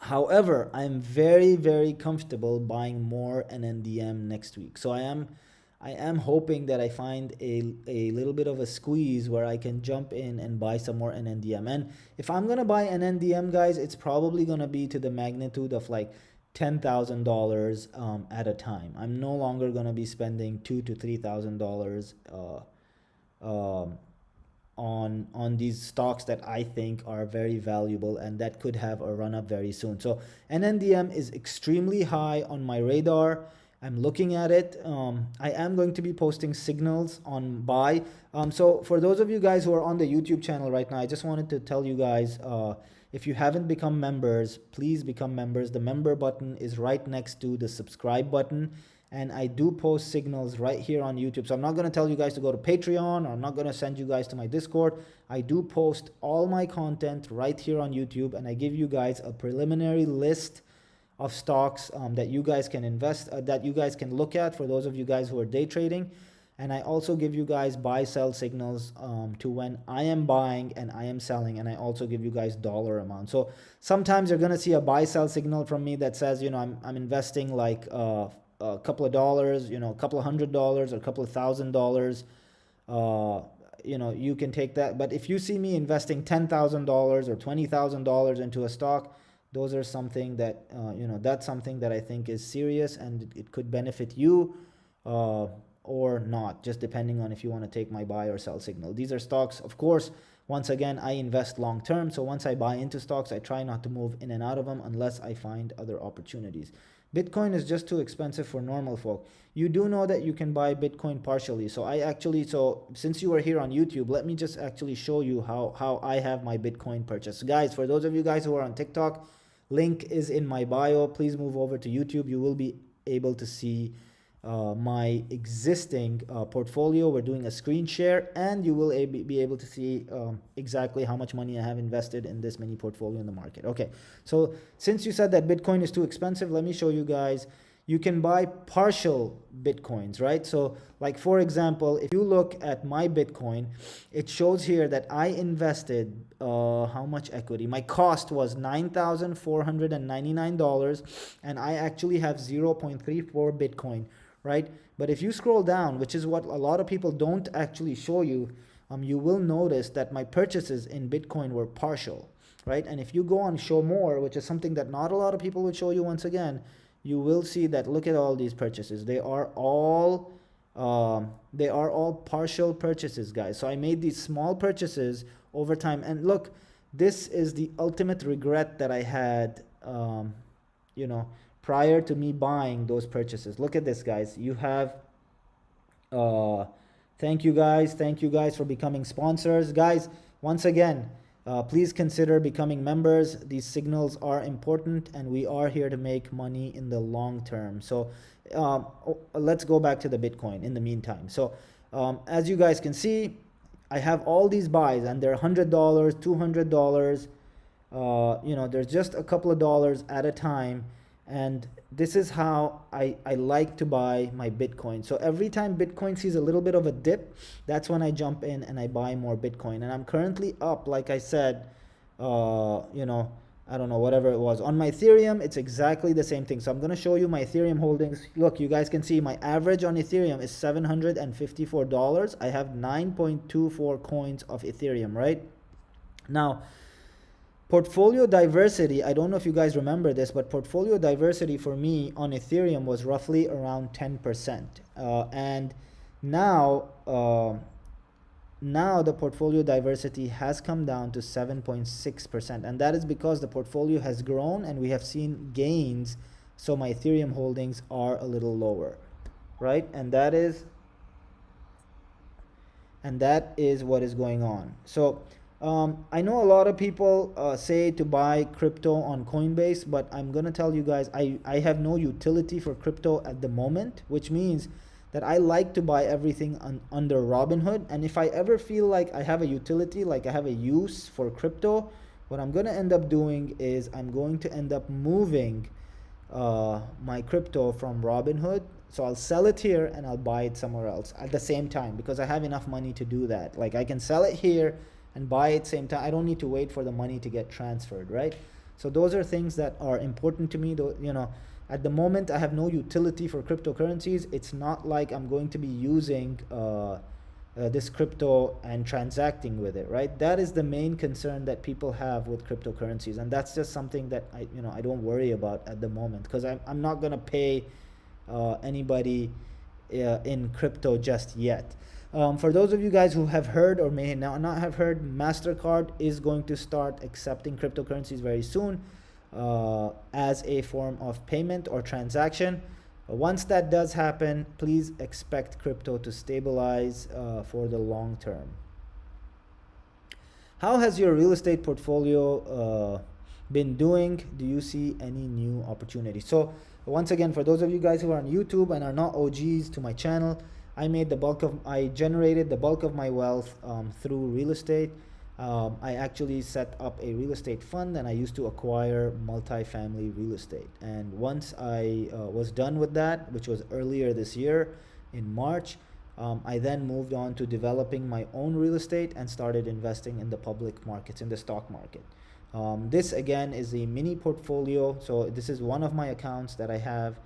Speaker 1: However, I'm very comfortable buying more NNDM next week. So I am hoping that I find a little bit of a squeeze where I can jump in and buy some more NNDM. And if I'm gonna buy NNDM, guys, it's probably gonna be to the magnitude of like $10,000 at a time. I'm no longer gonna be spending $2,000 to $3,000 um, on these stocks that I think are very valuable and that could have a run up very soon. So NNDM is extremely high on my radar. I'm looking at it. I am going to be posting signals on buy. So for those of you guys who are on the YouTube channel right now, I just wanted to tell you guys, if you haven't become members, please become members. The member button is right next to the subscribe button. And I do post signals right here on YouTube. So I'm not going to tell you guys to go to Patreon, or I'm not going to send you guys to my Discord. I do post all my content right here on YouTube, and I give you guys a preliminary list of stocks that you guys can invest, that you guys can look at for those of you guys who are day trading. And I also give you guys buy sell signals to when I am buying and I am selling, and I also give you guys dollar amount. So sometimes you're going to see a buy sell signal from me that says, you know, I'm investing like a couple of dollars, you know, a couple of $100 or a couple of $1,000, you know, you can take that. But if you see me investing $10,000 or $20,000 into a stock, those are something that, you know, that's something that I think is serious, and it could benefit you or not, just depending on if you want to take my buy or sell signal. These are stocks, of course. Once again, I invest long term. So once I buy into stocks, I try not to move in and out of them unless I find other opportunities. Bitcoin is just too expensive for normal folk. You do know that you can buy Bitcoin partially. So so since you are here on YouTube, let me just actually show you how I have my Bitcoin purchase. Guys, for those of you guys who are on TikTok, link is in my bio. Please move over to YouTube. You will be able to see my existing portfolio. We're doing a screen share, and you will be able to see exactly how much money I have invested in this mini portfolio in the market. Okay, so since you said that Bitcoin is too expensive, let me show you guys. You can buy partial Bitcoins, right? So like, for example, if you look at my Bitcoin, it shows here that I invested how much equity? My cost was $9,499, and I actually have 0.34 Bitcoin, right? But if you scroll down, which is what a lot of people don't actually show you, you will notice that my purchases in Bitcoin were partial, right? And if you go on show more, which is something that not a lot of people would show you once again, you will see that, look at all these purchases. They are all partial purchases, guys. So I made these small purchases over time. And look, this is the ultimate regret that I had, you know, prior to me buying those purchases. Look at this, guys. You have, thank you guys for becoming sponsors. Guys, once again, please consider becoming members. These signals are important, and we are here to make money in the long term. So let's go back to the Bitcoin in the meantime. So as you guys can see, I have all these buys, and they're $100, $200. You know, there's just a couple of dollars at a time. And this is how I like to buy my Bitcoin. So every time Bitcoin sees a little bit of a dip, that's when I jump in and I buy more Bitcoin. And I'm currently up, like I said, you know, I don't know, whatever it was. On my Ethereum, it's exactly the same thing. So I'm going to show you my Ethereum holdings. Look, you guys can see my average on Ethereum is $754. I have 9.24 coins of Ethereum, right? Now, portfolio diversity, I don't know if you guys remember this, but portfolio diversity for me on Ethereum was roughly around 10%. And now the portfolio diversity has come down to 7.6%. And that is because the portfolio has grown and we have seen gains. So my Ethereum holdings are a little lower, right? And that is what is going on. So I know a lot of people say to buy crypto on Coinbase, but I'm going to tell you guys, I have no utility for crypto at the moment, which means that I like to buy everything under Robinhood. And if I ever feel like I have a utility, like I have a use for crypto, what I'm going to end up doing is I'm going to end up moving my crypto from Robinhood. So I'll sell it here and I'll buy it somewhere else at the same time, because I have enough money to do that. Like, I can sell it here and buy it same time. I don't need to wait for the money to get transferred, right? So those are things that are important to me. Though, you know, at the moment I have no utility for cryptocurrencies. It's not like I'm going to be using this crypto and transacting with it, right? That is the main concern that people have with cryptocurrencies, and that's just something that I don't worry about at the moment, because I'm not gonna pay anybody in crypto just yet. For those of you guys who have heard or may not have heard, MasterCard is going to start accepting cryptocurrencies very soon as a form of payment or transaction. Once that does happen, please expect crypto to stabilize for the long term. How has your real estate portfolio been doing? Do you see any new opportunities? So once again, for those of you guys who are on YouTube and are not OGs to my channel, I generated the bulk of my wealth through real estate. I actually set up a real estate fund, and I used to acquire multifamily real estate. And once I was done with that, which was earlier this year in March, I then moved on to developing my own real estate and started investing in the public markets, in the stock market. This again is a mini portfolio. So this is one of my accounts that I have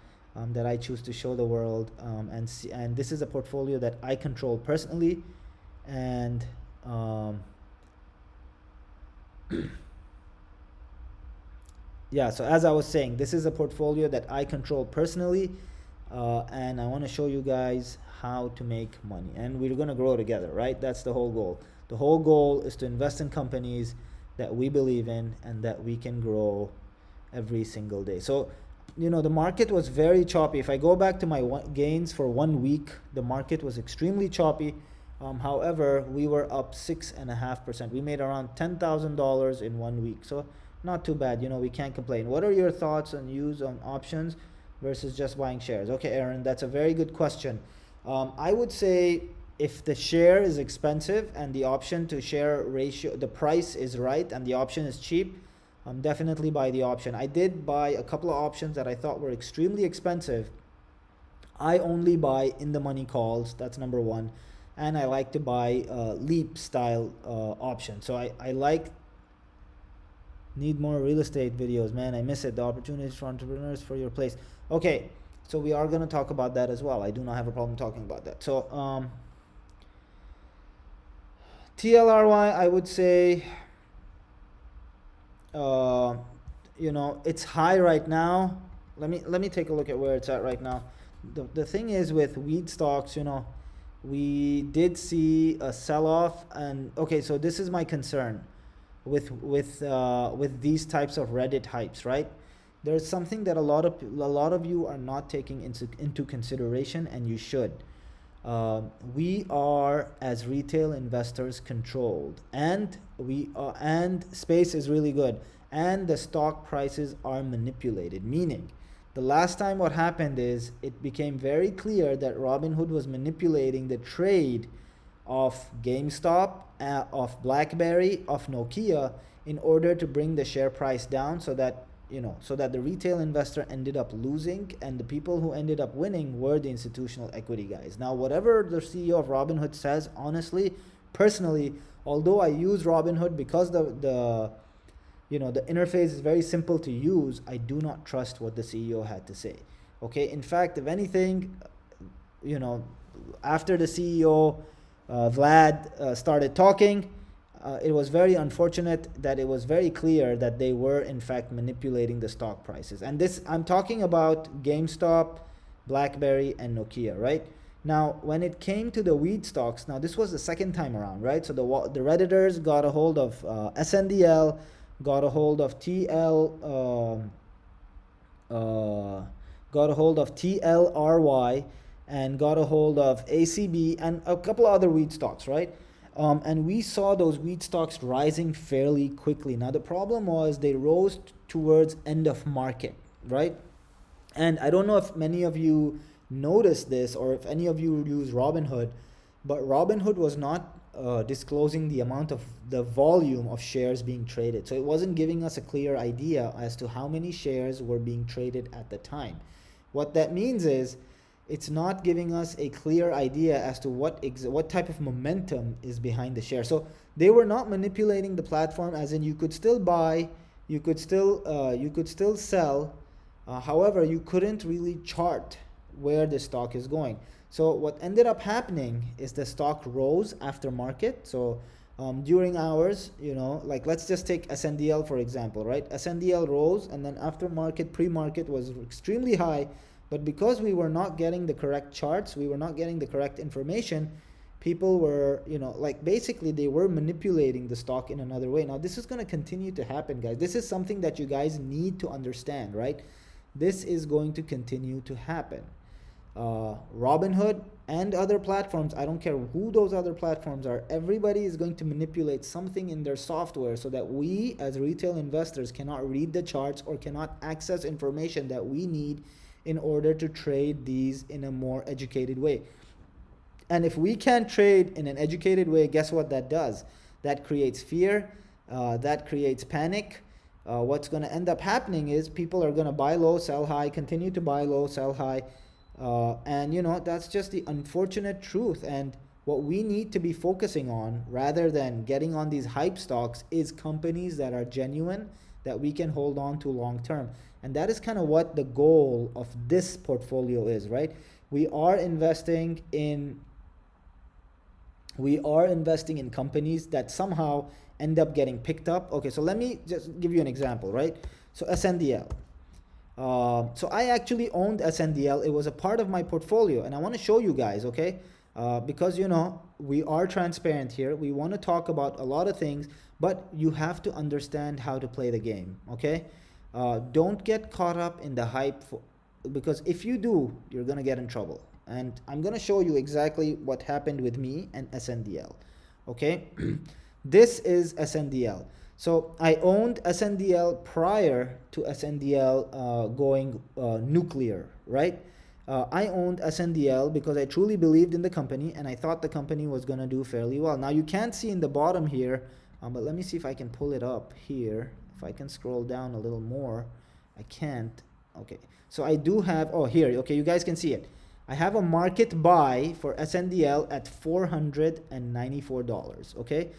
Speaker 1: that I choose to show the world, and this is a portfolio that I control personally. And yeah, so as I was saying, this is a portfolio that I control personally, and I want to show you guys how to make money, and we're going to grow together, right? That's the whole goal. The whole goal is to invest in companies that we believe in and that we can grow every single day. So you know, the market was very choppy. If I go back to my gains for 1 week, the market was extremely choppy. However, we were up 6.5%. We made around $10,000 in 1 week. So not too bad. You know, we can't complain. What are your thoughts on use on options versus just buying shares? Okay, Aaron, that's a very good question. I would say if the share is expensive and the option to share ratio, the price is right and the option is cheap, definitely buy the option. I did buy a couple of options that I thought were extremely expensive. I only buy in the money calls. That's number one. And I like to buy leap style options. So I like, need more real estate videos, man. I miss it. The opportunities for entrepreneurs for your place. Okay, so we are going to talk about that as well. I do not have a problem talking about that. So TLRY, I would say, you know, it's high right now. Let me take a look at where it's at right now. The thing is with weed stocks, you know, we did see a sell-off, and okay, so this is my concern with these types of Reddit hypes, right? There's something that a lot of you are not taking into consideration, and you should. We are, as retail investors, controlled, and and space is really good, and the stock prices are manipulated. Meaning, the last time what happened is it became very clear that Robinhood was manipulating the trade of GameStop, of BlackBerry, of Nokia, in order to bring the share price down, so that, you know, so that the retail investor ended up losing, and the people who ended up winning were the institutional equity guys. Now, whatever the CEO of Robinhood says, honestly, personally, although I use Robinhood because the you know, the interface is very simple to use, I do not trust what the CEO had to say. Okay, in fact, if anything, you know, after the CEO Vlad started talking, it was very unfortunate that it was very clear that they were in fact manipulating the stock prices. And this, I'm talking about GameStop, BlackBerry, and Nokia, right? Now, when it came to the weed stocks, now this was the second time around, right? So the Redditors got a hold of SNDL, got a hold of TLRY, and got a hold of ACB and a couple other weed stocks, right? And we saw those weed stocks rising fairly quickly. Now, the problem was they rose towards end of market, right? And I don't know if many of you noticed this or if any of you use Robinhood, but Robinhood was not disclosing the amount of the volume of shares being traded. So it wasn't giving us a clear idea as to how many shares were being traded at the time. What that means is it's not giving us a clear idea as to what type of momentum is behind the share. So they were not manipulating the platform, as in you could still buy, you could still sell. However, you couldn't really chart where the stock is going. So what ended up happening is the stock rose after market. So during hours, you know, like let's just take SNDL for example, right? SNDL rose, and then after market, pre-market was extremely high. But because we were not getting the correct charts, we were not getting the correct information, people were, you know, like basically they were manipulating the stock in another way. Now this is going to continue to happen, guys. This is something that you guys need to understand, right? This is going to continue to happen. Robinhood and other platforms, I don't care who those other platforms are, everybody is going to manipulate something in their software so that we as retail investors cannot read the charts or cannot access information that we need in order to trade these in a more educated way. And if we can't trade in an educated way, guess what that does? That creates fear, that creates panic. What's going to end up happening is people are going to buy low, sell high, continue to buy low, sell high. And you know, that's just the unfortunate truth. And what we need to be focusing on rather than getting on these hype stocks is companies that are genuine, that we can hold on to long term. And that is kind of what the goal of this portfolio is, right? We are investing in companies that somehow end up getting picked up. Okay, so let me just give you an example, right? So SNDL. So I actually owned SNDL. It was a part of my portfolio, and I want to show you guys, okay? Because, you know, we are transparent here. We want to talk about a lot of things, but you have to understand how to play the game, okay? Don't get caught up in the hype, because if you do, you're going to get in trouble. And I'm going to show you exactly what happened with me and SNDL, okay? This is SNDL. So I owned SNDL prior to SNDL going nuclear, right? I owned SNDL because I truly believed in the company and I thought the company was going to do fairly well. Now you can't see in the bottom here, but let me see if I can pull it up here. If I can scroll down a little more, I can't. Okay, so I do have, oh here, okay, you guys can see it. I have a market buy for SNDL at $494, okay?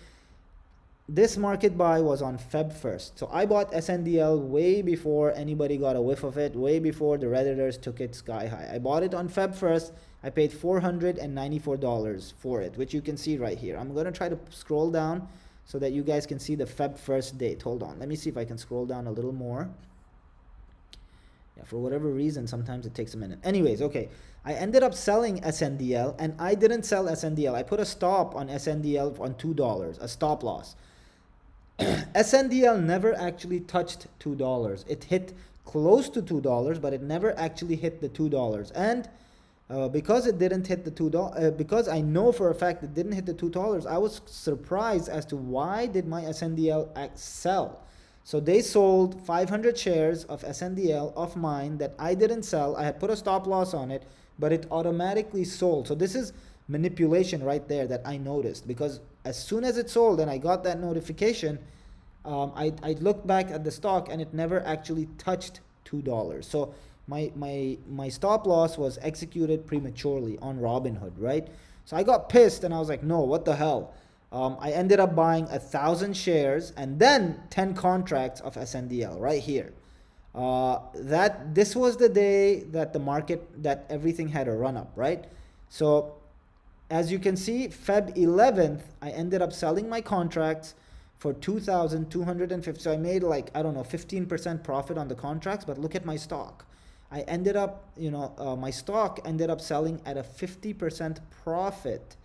Speaker 1: This market buy was on Feb 1st. So I bought SNDL way before anybody got a whiff of it, way before the Redditors took it sky high. I bought it on Feb 1st. I paid $494 for it, which you can see right here. I'm going to try to scroll down so that you guys can see the Feb 1st date. Hold on. Let me see if I can scroll down a little more. Yeah, for whatever reason, sometimes it takes a minute. Anyways, okay. I ended up selling SNDL, and I didn't sell SNDL. I put a stop on SNDL on $2, a stop loss. SNDL never actually touched $2. It hit close to $2, but it never actually hit the $2. And because it didn't hit the $2, because I know for a fact it didn't hit the $2, I was surprised as to why did my SNDL sell. So they sold 500 shares of SNDL of mine that I didn't sell. I had put a stop loss on it, but it automatically sold. So this is manipulation right there that I noticed, because as soon as it sold and I got that notification, I looked back at the stock and it never actually touched $2. So my stop loss was executed prematurely on Robinhood, right? So I got pissed and I was like, no, what the hell? I ended up buying 1,000 shares and then 10 contracts of SNDL right here. This was the day that the market, that everything had a run up, right? So as you can see, Feb 11th, I ended up selling my contracts for $2,250. So I made like, I don't know, 15% profit on the contracts, but look at my stock. I ended up, my stock ended up selling at a 50% profit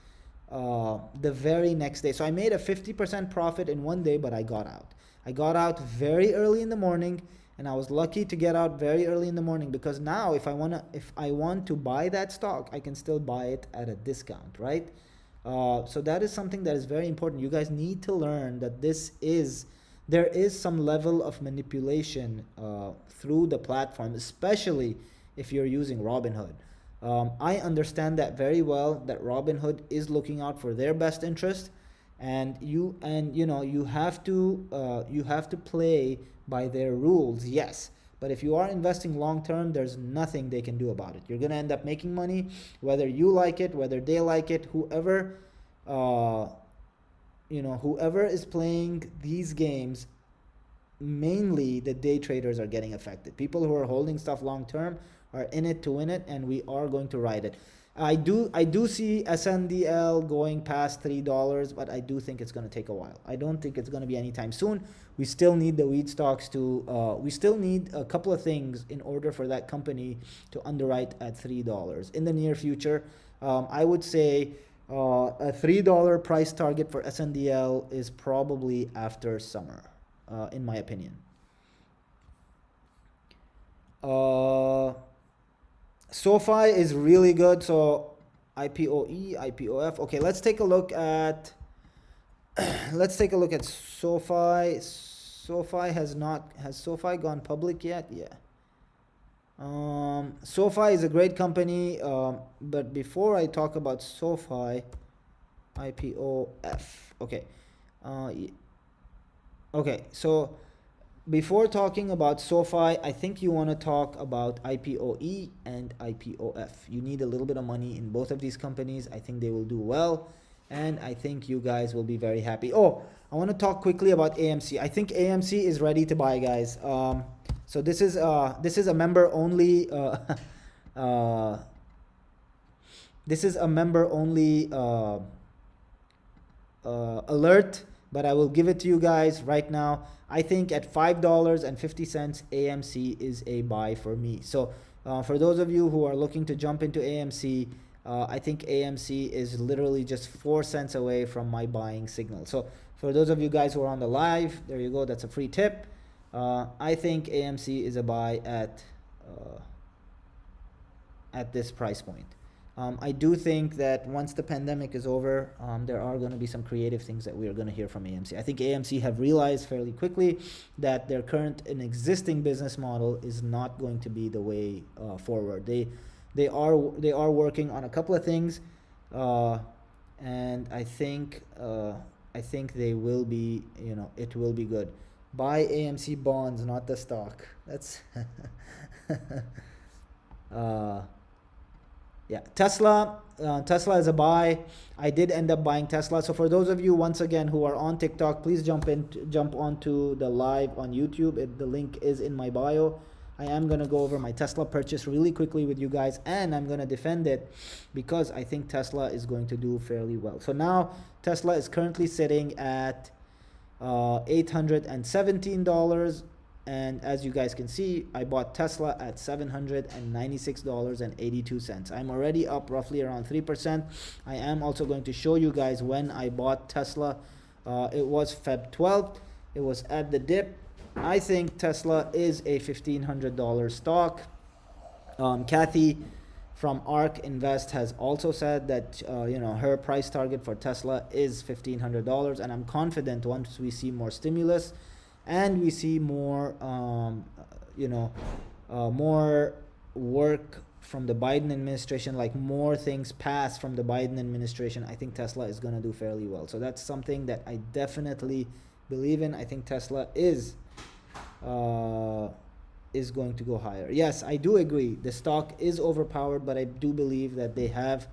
Speaker 1: the very next day. So I made a 50% profit in one day, but I got out. I got out very early in the morning, and I was lucky to get out very early in the morning, because now if I want to buy that stock, I can still buy it at a discount, right? So that is something that is very important. You guys need to learn that there is some level of manipulation through the platform, especially if you're using Robinhood. I understand that very well, that Robinhood is looking out for their best interest, and you have to play by their rules, yes. But if you are investing long term, there's nothing they can do about it. You're gonna end up making money, whether you like it, whether they like it, whoever is playing these games. Mainly the day traders are getting affected. People who are holding stuff long term are in it to win it, and we are going to ride it. I do see SNDL going past $3, but I do think it's going to take a while. I don't think it's going to be anytime soon. We still need the wheat stocks to we still need a couple of things in order for that company to underwrite at $3 in the near future. I would say A $3 price target for SNDL is probably after summer, in my opinion. SoFi is really good. So IPOE, IPOF. Okay, let's take a look at SoFi. Has SoFi gone public yet? Yeah. SoFi is a great company, but before I talk about SoFi, IPOF. Okay. Okay, so before talking about SoFi, I think you want to talk about IPOE and IPOF. You need a little bit of money in both of these companies. I think they will do well, and I think you guys will be very happy. Oh, I want to talk quickly about AMC. I think AMC is ready to buy, guys. So this is a member only. This is a member only alert, but I will give it to you guys right now. I think at $5.50, AMC is a buy for me. So for those of you who are looking to jump into AMC, I think AMC is literally just 4 cents away from my buying signal. So for those of you guys who are on the live, there you go. That's a free tip. I think AMC is a buy at this price point. I do think that once the pandemic is over, there are going to be some creative things that we are going to hear from AMC. I think AMC have realized fairly quickly that their current and existing business model is not going to be the way forward. They are working on a couple of things, and I think they will be, it will be good. Buy AMC bonds, not the stock. That's yeah, Tesla is a buy. I did end up buying Tesla. So for those of you, once again, who are on TikTok, please jump onto the live on YouTube. The link is in my bio. I am going to go over my Tesla purchase really quickly with you guys, and I'm going to defend it because I think Tesla is going to do fairly well. So now Tesla is currently sitting at $817, and as you guys can see, I bought Tesla at $796.82. I'm already up roughly around 3%. I am also going to show you guys when I bought Tesla. It was Feb 12th. It was at the dip. I think Tesla is a $1,500 stock. Kathy from ARK Invest has also said that her price target for Tesla is $1,500, and I'm confident once we see more stimulus and we see more more work from the Biden administration, like more things pass from the Biden administration, I think Tesla is going to do fairly well. So that's something that I definitely believe in. I think Tesla is going to go higher. Yes, I do agree. The stock is overpowered, but I do believe that they have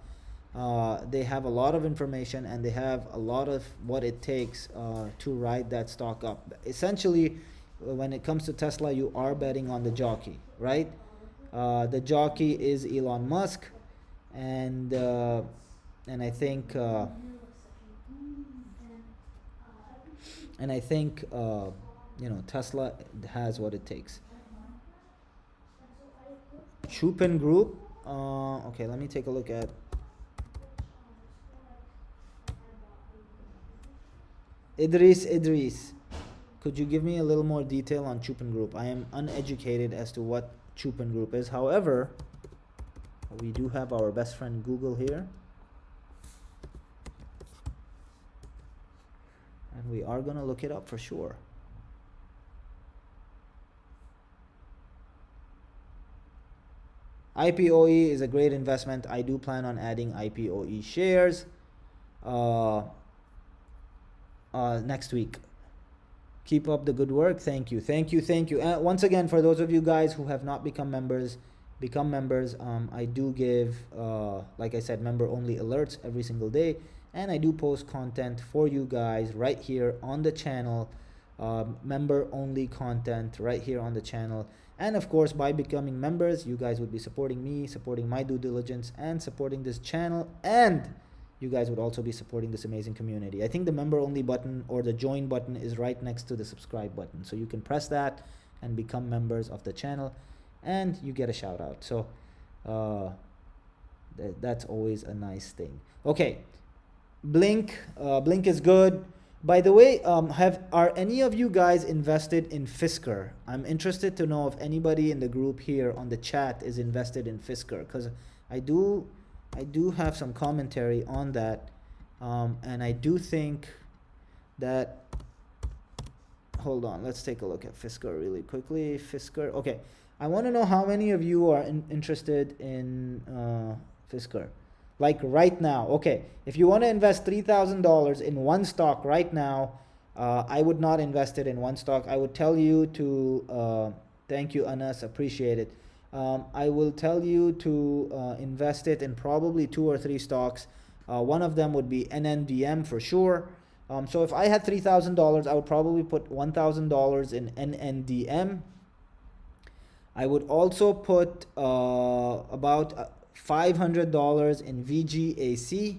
Speaker 1: a lot of information and they have a lot of what it takes to ride that stock up. Essentially, when it comes to Tesla, you are betting on the jockey, right? The jockey is Elon Musk, and I think Tesla has what it takes. Chupin Group. Okay, let me take a look at Idris. Could you give me a little more detail on Chupin Group? I am uneducated as to what Chupin Group is. However, we do have our best friend Google here, and we are gonna look it up for sure. IPOE is a great investment. I do plan on adding IPOE shares next week. Keep up the good work. Thank you. Once again, for those of you guys who have not become members, become members. I do give, like I said, member only alerts every single day, and I do post content for you guys right here on the channel. Member only content right here on the channel. And of course, by becoming members, you guys would be supporting me, supporting my due diligence, and supporting this channel, and you guys would also be supporting this amazing community. I think the member only button or the join button is right next to the subscribe button. So you can press that and become members of the channel, and you get a shout out. So That's always a nice thing. Okay, Blink. Blink is good. By the way, are any of you guys invested in Fisker? I'm interested to know if anybody in the group here on the chat is invested in Fisker, because I do have some commentary on that, and I do think that, hold on, let's take a look at Fisker really quickly. Fisker, okay. I want to know how many of you are interested in Fisker. Like right now, okay, if you want to invest $3,000 in one stock right now, I would not invest it in one stock. I would tell you to, thank you Anas, appreciate it. I will tell you to invest it in probably 2 or 3 stocks. One of them would be NNDM for sure. So if I had $3,000, I would probably put $1,000 in NNDM. I would also put about $500 in VGAC.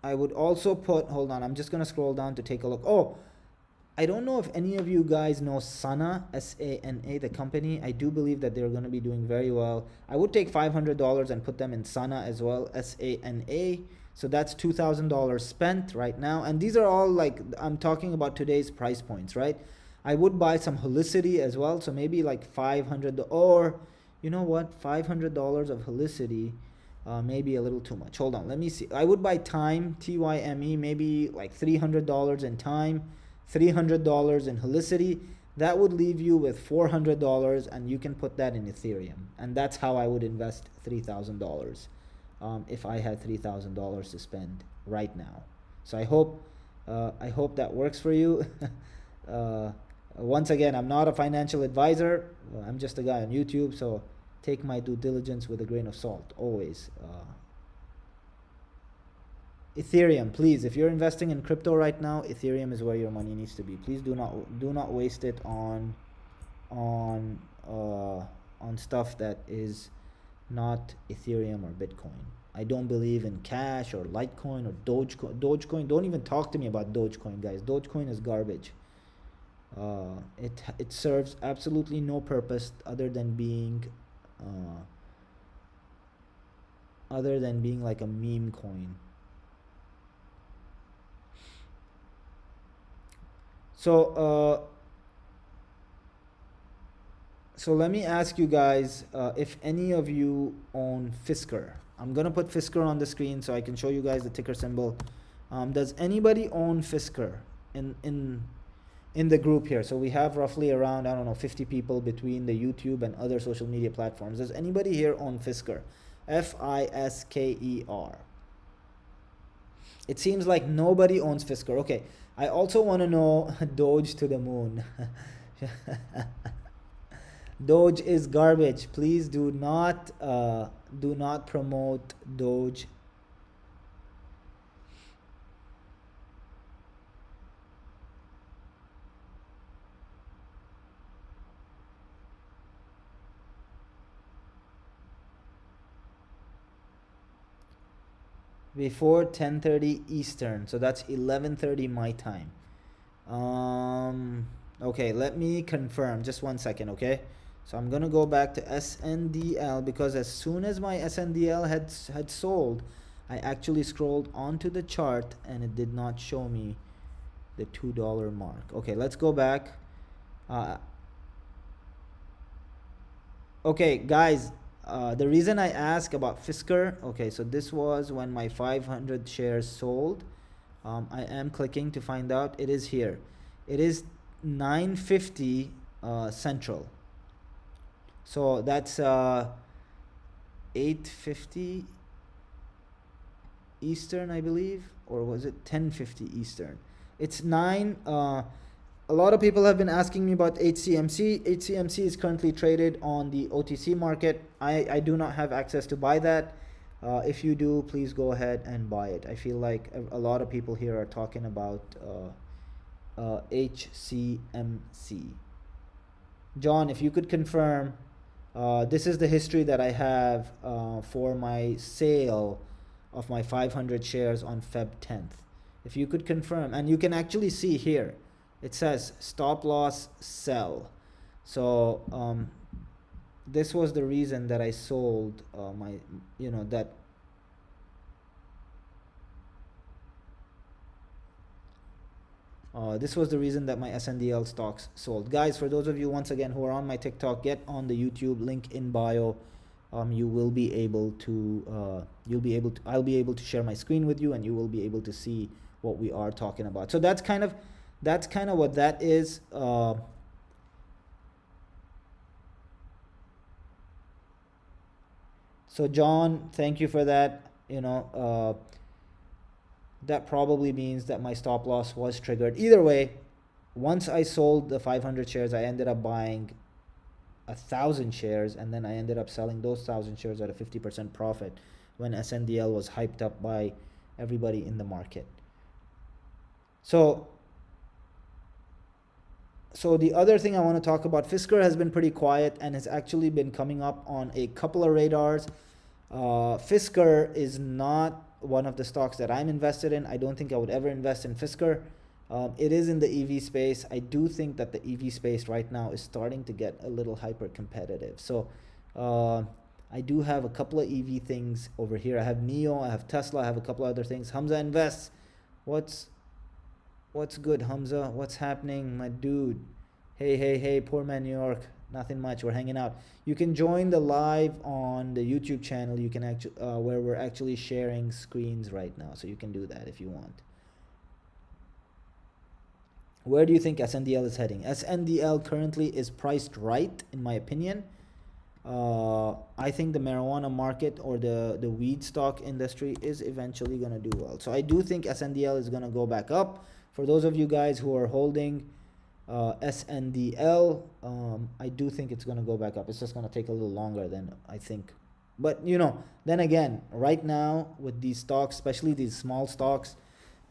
Speaker 1: I would also put, hold on, I'm just gonna scroll down to take a look. Oh, I don't know if any of you guys know Sana, S-A-N-A, the company. I do believe that they're gonna be doing very well. I would take $500 and put them in Sana as well, S-A-N-A. So that's $2,000 spent right now. And these are all, like, I'm talking about today's price points, right? I would buy some Helicity as well. So maybe like 500, or you know what? $500 of Helicity, maybe a little too much. Hold on, let me see. I would buy Time, T-Y-M-E, maybe like $300 in Time, $300 in Helicity. That would leave you with $400, and you can put that in Ethereum. And that's how I would invest $3,000. If I had $3,000 to spend right now. So I hope that works for you. Once again, I'm not a financial advisor. I'm just a guy on YouTube, so take my due diligence with a grain of salt, always. Ethereum, please, if you're investing in crypto right now, Ethereum is where your money needs to be. Please do not waste it on stuff that is not Ethereum or Bitcoin. I don't believe in Cash or Litecoin or Dogecoin. Don't even talk to me about Dogecoin, guys. Dogecoin is garbage. It serves absolutely no purpose other than being like a meme coin. So let me ask you guys if any of you own Fisker. I'm gonna put Fisker on the screen so I can show you guys the ticker symbol. Does anybody own Fisker in the group here? So we have roughly around, I don't know, 50 people between the YouTube and other social media platforms. Does anybody here own Fisker? F-I-S-K-E-R. It seems like nobody owns Fisker. Okay, I also want to know Doge to the moon. Doge is garbage. Please do not promote Doge. Before 10:30 Eastern, so that's 11:30 my time. Okay, let me confirm, just 1 second. Okay, so I'm gonna go back to SNDL, because as soon as my SNDL had sold, I actually scrolled onto the chart and it did not show me the $2 mark. Okay, let's go back. Okay guys, the reason I ask about Fisker, okay, so this was when my 500 shares sold. I am clicking to find out. It is here. It is 9:50 Central. So that's 8:50 Eastern, I believe, or was it 10:50 Eastern? It's 9. A lot of people have been asking me about HCMC. HCMC is currently traded on the OTC market. I do not have access to buy that. If you do, please go ahead and buy it. I feel like a lot of people here are talking about HCMC. John, if you could confirm, this is the history that I have for my sale of my 500 shares on Feb 10th. If you could confirm, and you can actually see here, it says stop loss sell. So this was the reason that I sold my, that this was the reason that my SNDL stocks sold. Guys, for those of you, once again, who are on my TikTok, get on the YouTube link in bio. You will be able to, I'll be able to share my screen with you, and you will be able to see what we are talking about. So that's kind of what that is. So John, thank you for that. That probably means that my stop loss was triggered. Either way, once I sold the 500 shares, I ended up buying 1,000 shares, and then I ended up selling those 1,000 shares at a 50% profit when SNDL was hyped up by everybody in the market. So the other thing I want to talk about, Fisker has been pretty quiet and has actually been coming up on a couple of radars. Fisker is not one of the stocks that I'm invested in. I don't think I would ever invest in Fisker. It is in the EV space. I do think that the EV space right now is starting to get a little hyper competitive. So I do have a couple of EV things over here. I have NIO, I have Tesla, I have a couple of other things. Hamza invests. What's good, Hamza? What's happening, my dude? Hey, poor man New York. Nothing much. We're hanging out. You can join the live on the YouTube channel. You can actually where we're actually sharing screens right now, so you can do that if you want. Where do you think SNDL is heading? SNDL currently is priced right, in my opinion. I think the marijuana market or the weed stock industry is eventually going to do well. So I do think SNDL is going to go back up. For those of you guys who are holding SNDL, I do think it's going to go back up. It's just going to take a little longer than I think. But, then again, right now with these stocks, especially these small stocks,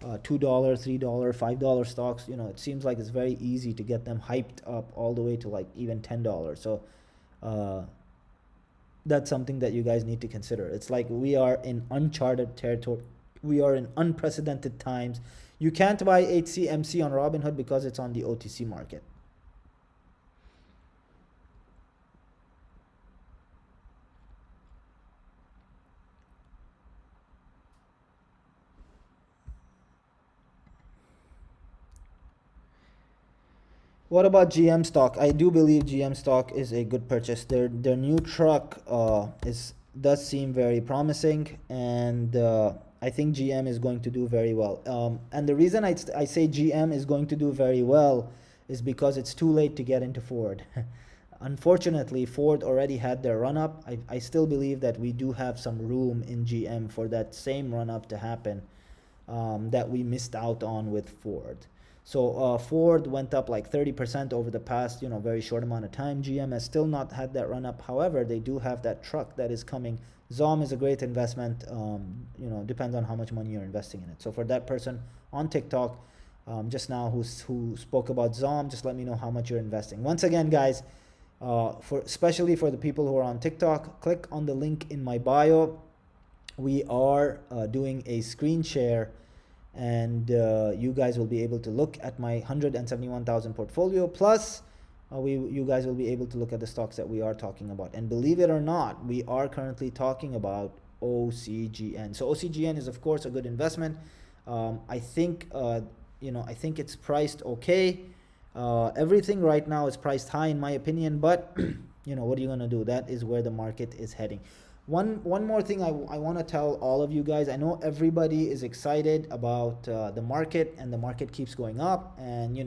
Speaker 1: $2, $3, $5 stocks, it seems like it's very easy to get them hyped up all the way to like even $10. So that's something that you guys need to consider. It's like we are in uncharted territory. We are in unprecedented times. You can't buy HCMC on Robinhood because it's on the OTC market. What about GM stock? I do believe GM stock is a good purchase. Their new truck does seem very promising, and I think GM is going to do very well. And the reason I say GM is going to do very well is because it's too late to get into Ford. Unfortunately, Ford already had their run-up. I still believe that we do have some room in GM for that same run-up to happen that we missed out on with Ford. So Ford went up like 30% over the past, very short amount of time. GM has still not had that run up. However, they do have that truck that is coming. ZOM is a great investment. Depends on how much money you're investing in it. So for that person on TikTok just now who spoke about ZOM, just let me know how much you're investing. Once again, guys, especially for the people who are on TikTok, click on the link in my bio. We are doing a screen share, and you guys will be able to look at my 171,000 portfolio, plus you guys will be able to look at the stocks that we are talking about. And believe it or not, we are currently talking about OCGN. So OCGN is of course a good investment. I think I think it's priced okay. Everything right now is priced high in my opinion, but what are you gonna do? That is where the market is heading. One more thing I want to tell all of you guys. I know everybody is excited about the market, and the market keeps going up, and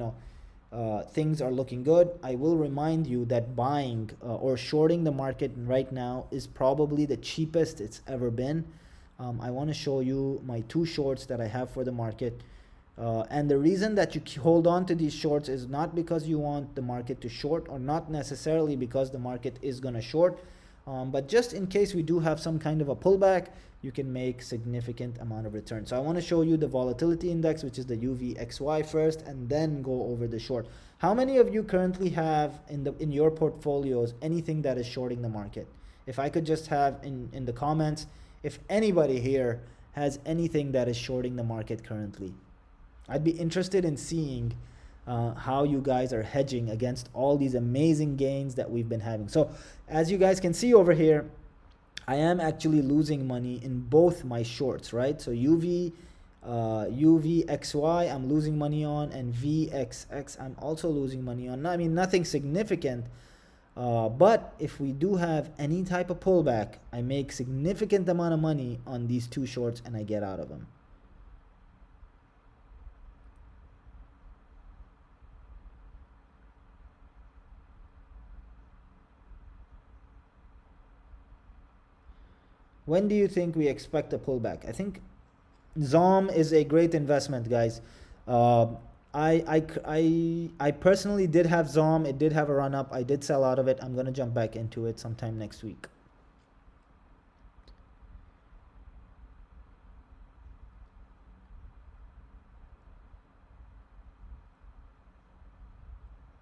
Speaker 1: things are looking good. I will remind you that buying or shorting the market right now is probably the cheapest it's ever been. I want to show you my two shorts that I have for the market. And the reason that you hold on to these shorts is not because you want the market to short, or not necessarily because the market is going to short. But just in case we do have some kind of a pullback, you can make significant amount of return. So I want to show you the volatility index, which is the UVXY first, and then go over the short. How many of you currently have in your portfolios anything that is shorting the market? If I could just have in the comments, if anybody here has anything that is shorting the market currently. I'd be interested in seeing how you guys are hedging against all these amazing gains that we've been having. So as you guys can see over here, I am actually losing money in both my shorts, right? So UVXY I'm losing money on, and VXX I'm also losing money on. I mean, nothing significant, but if we do have any type of pullback, I make significant amount of money on these two shorts and I get out of them. When do you think we expect a pullback? I think ZOM is a great investment, guys. I personally did have ZOM. It did have a run up. I did sell out of it. I'm gonna jump back into it sometime next week.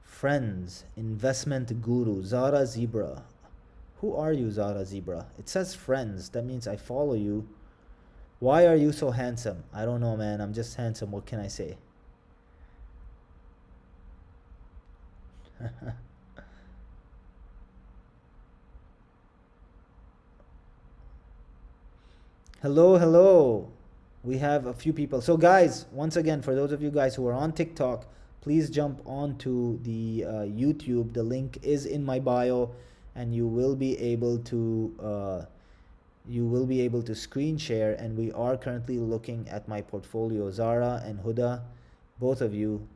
Speaker 1: Friends, investment guru, Zara Zebra. Who are you, Zara Zebra? It says friends. That means I follow you. Why are you so handsome? I don't know, man. I'm just handsome. What can I say? Hello, hello. We have a few people. So guys, once again, for those of you guys who are on TikTok, please jump onto the YouTube. The link is in my bio, and you will be able to screen share. And we are currently looking at my portfolio. Zara and Huda, both of you,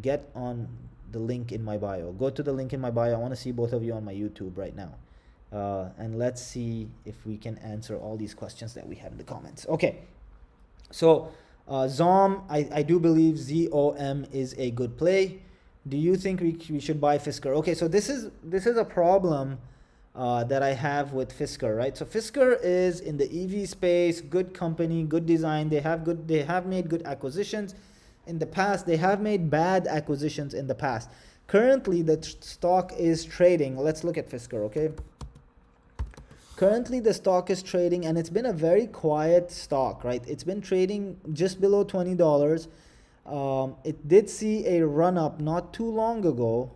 Speaker 1: get on the link in my bio. Go to the link in my bio. I want to see both of you on my YouTube right now, and let's see if we can answer all these questions that we have in the comments. Okay, so ZOM, I do believe ZOM is a good play. Do you think we should buy Fisker? Okay, so this is a problem that I have with Fisker, right? So Fisker is in the EV space, good company, good design. They have made good acquisitions in the past. They have made bad acquisitions in the past. Currently, the stock is trading. Let's look at Fisker, okay? Currently, the stock is trading, and it's been a very quiet stock, right? It's been trading just below $20. It did see a run up not too long ago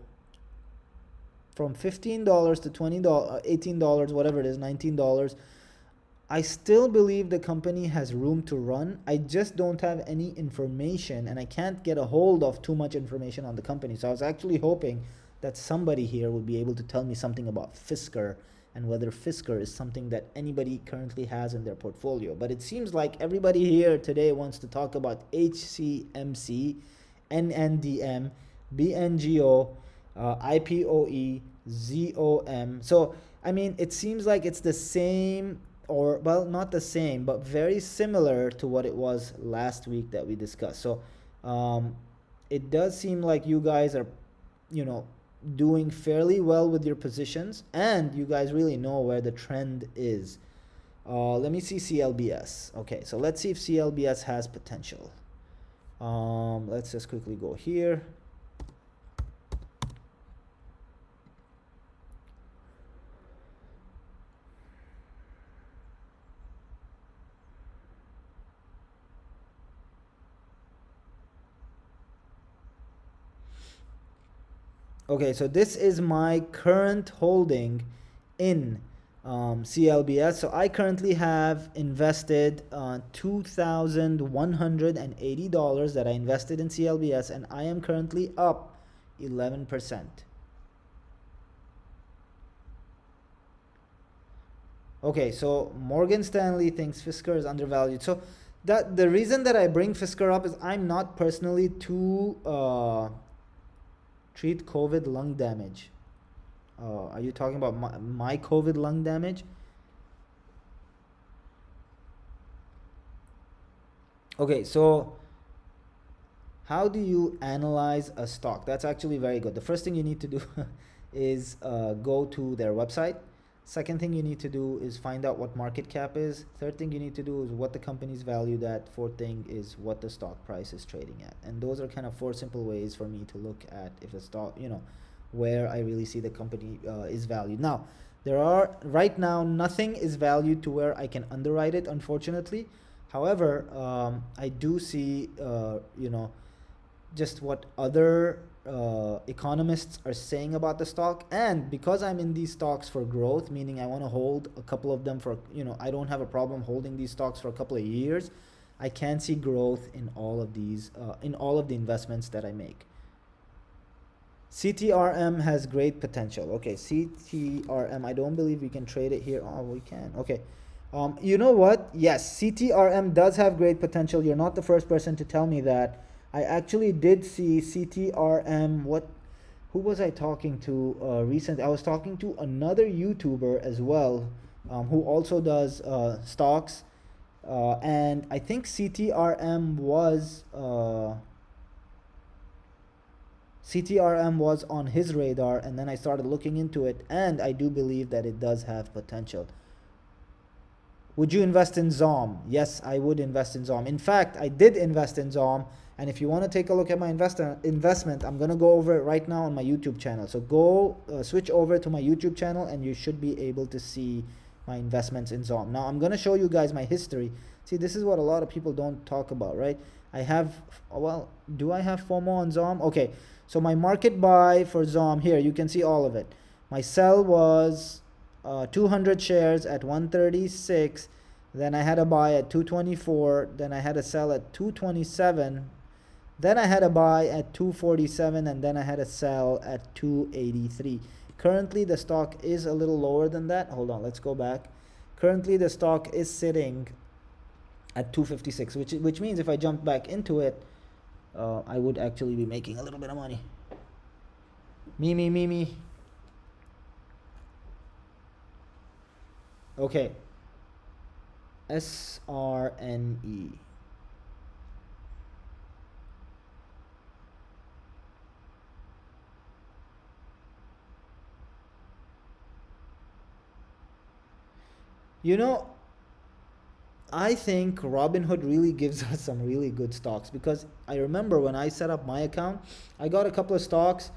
Speaker 1: from $15 to $20, $18, whatever it is, $19. I still believe the company has room to run. I just don't have any information, and I can't get a hold of too much information on the company. So I was actually hoping that somebody here would be able to tell me something about Fisker and whether Fisker is something that anybody currently has in their portfolio. But it seems like everybody here today wants to talk about HCMC, NNDM, BNGO, IPOE, ZOM. So, I mean, it seems like it's the same, or, well, not the same, but very similar to what it was last week that we discussed. So, it does seem like you guys are, doing fairly well with your positions, and you guys really know where the trend is. Let me see CLBS. Okay, so let's see if CLBS has potential. Let's just quickly go here. Okay, so this is my current holding in CLBS. So I currently have invested $2,180 that I invested in CLBS, and I am currently up 11%. Okay, so Morgan Stanley thinks Fisker is undervalued. So that the reason that I bring Fisker up is I'm not personally too treat COVID lung damage. Are you talking about my COVID lung damage? Okay, so how do you analyze a stock? That's actually very good. The first thing you need to do is go to their website. Second thing you need to do is find out what market cap is. Third thing you need to do is what the company's valued at. Fourth thing is what the stock price is trading at. And those are kind of four simple ways for me to look at if a stock, where I really see the company is valued. Now, there are, right now, nothing is valued to where I can underwrite it, unfortunately. However, I do see, just what other economists are saying about the stock, and because I'm in these stocks for growth, meaning I want to hold a couple of them for, I don't have a problem holding these stocks for a couple of years. I can see growth in all of these, in all of the investments that I make. CTRM has great potential. Okay, CTRM, I don't believe we can trade it here. Oh, we can. Okay. You know what? Yes, CTRM does have great potential. You're not the first person to tell me that. I actually did see CTRM. Who was I talking to recently? I was talking to another YouTuber as well, who also does stocks, and I think CTRM was on his radar, and then I started looking into it, and I do believe that it does have potential. Would you invest in ZOM? Yes, I would invest in ZOM. In fact, I did invest in ZOM. And if you want to take a look at my investment, I'm going to go over it right now on my YouTube channel. So go switch over to my YouTube channel, and you should be able to see my investments in ZOM. Now, I'm going to show you guys my history. See, this is what a lot of people don't talk about, right? I have, well, do I have FOMO on ZOM? Okay, so my market buy for ZOM here, you can see all of it. My sell was 200 shares at 136. Then I had a buy at 224. Then I had a sell at 227. Then I had a buy at 247, and then I had a sell at 283. Currently, the stock is a little lower than that. Hold on, let's go back. Currently, the stock is sitting at 256, which means if I jump back into it, I would actually be making a little bit of money. Me. Okay. SRNE. I think Robinhood really gives us some really good stocks, because I remember when I set up my account, I got a couple of stocks,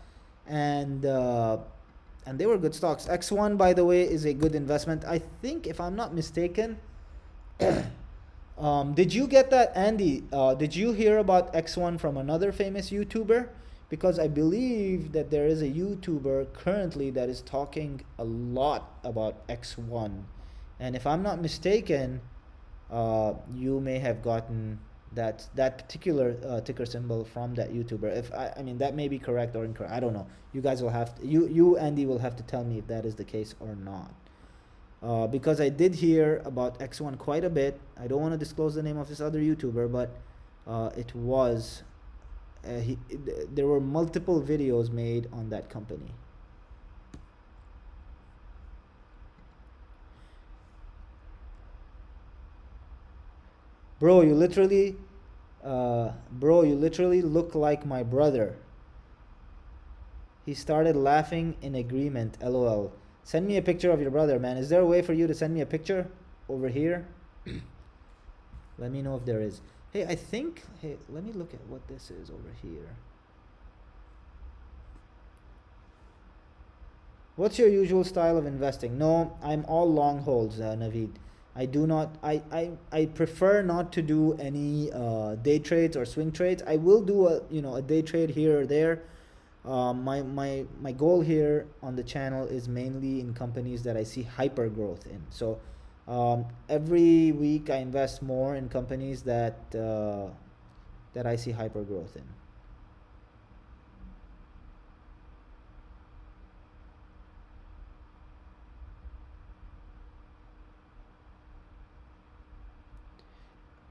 Speaker 1: and they were good stocks. X1, by the way, is a good investment. I think, if I'm not mistaken, did you get that, Andy? Did you hear about X1 from another famous YouTuber? Because I believe that there is a YouTuber currently that is talking a lot about X1. And if I'm not mistaken, you may have gotten that particular ticker symbol from that YouTuber. If I mean, that may be correct or incorrect. I don't know. You guys will have to, you Andy will have to tell me if that is the case or not. Because I did hear about X1 quite a bit. I don't want to disclose the name of this other YouTuber, but it was there were multiple videos made on that company. Bro, you literally look like my brother. He started laughing in agreement. LOL. Send me a picture of your brother, man. Is there a way for you to send me a picture over here? Let me know if there is. Hey, let me look at what this is over here. What's your usual style of investing? No, I'm all long holds, Naveed. I do not, I prefer not to do any day trades or swing trades. I will do a day trade here or there. My goal here on the channel is mainly in companies that I see hyper growth in. So every week I invest more in companies that I see hyper growth in.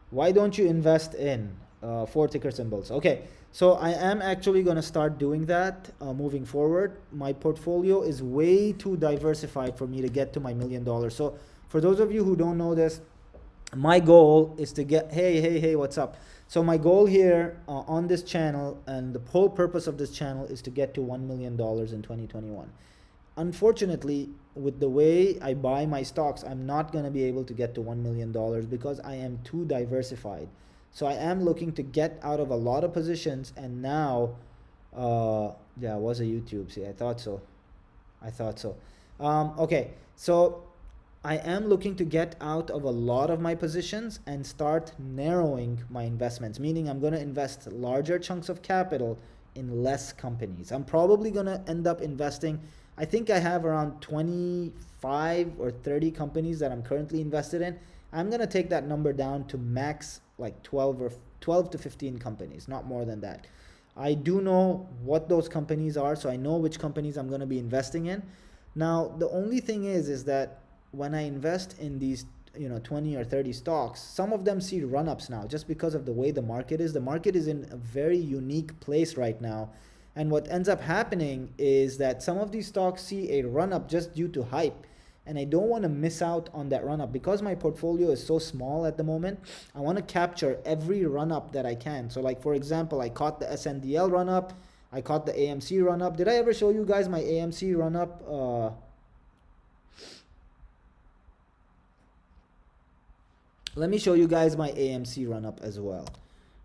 Speaker 1: Why don't you invest in 4 ticker symbols? Okay, so I am actually going to start doing that moving forward. My portfolio is way too diversified for me to get to my $1 million. So for those of you who don't know this, my goal is to get, hey, what's up? So my goal here on this channel, and the whole purpose of this channel, is to get to $1 million in 2021. Unfortunately, with the way I buy my stocks, I'm not going to be able to get to $1 million because I am too diversified. So I am looking to get out of a lot of positions, and now, yeah, it was a YouTube. See, I thought so. Okay, so I am looking to get out of a lot of my positions and start narrowing my investments, meaning I'm going to invest larger chunks of capital in less companies. I'm probably going to end up investing, I think I have around 25 or 30 companies that I'm currently invested in. I'm going to take that number down to max like 12 to 15 companies, not more than that. I do know what those companies are, so I know which companies I'm going to be investing in. Now, the only thing is that when I invest in these 20 or 30 stocks, some of them see run-ups now just because of the way the market is. The market is in a very unique place right now. And what ends up happening is that some of these stocks see a run-up just due to hype. And I don't want to miss out on that run-up. Because my portfolio is so small at the moment, I want to capture every run-up that I can. So like, for example, I caught the SNDL run-up. I caught the AMC run-up. Did I ever show you guys my AMC run-up? Let me show you guys my AMC run-up as well.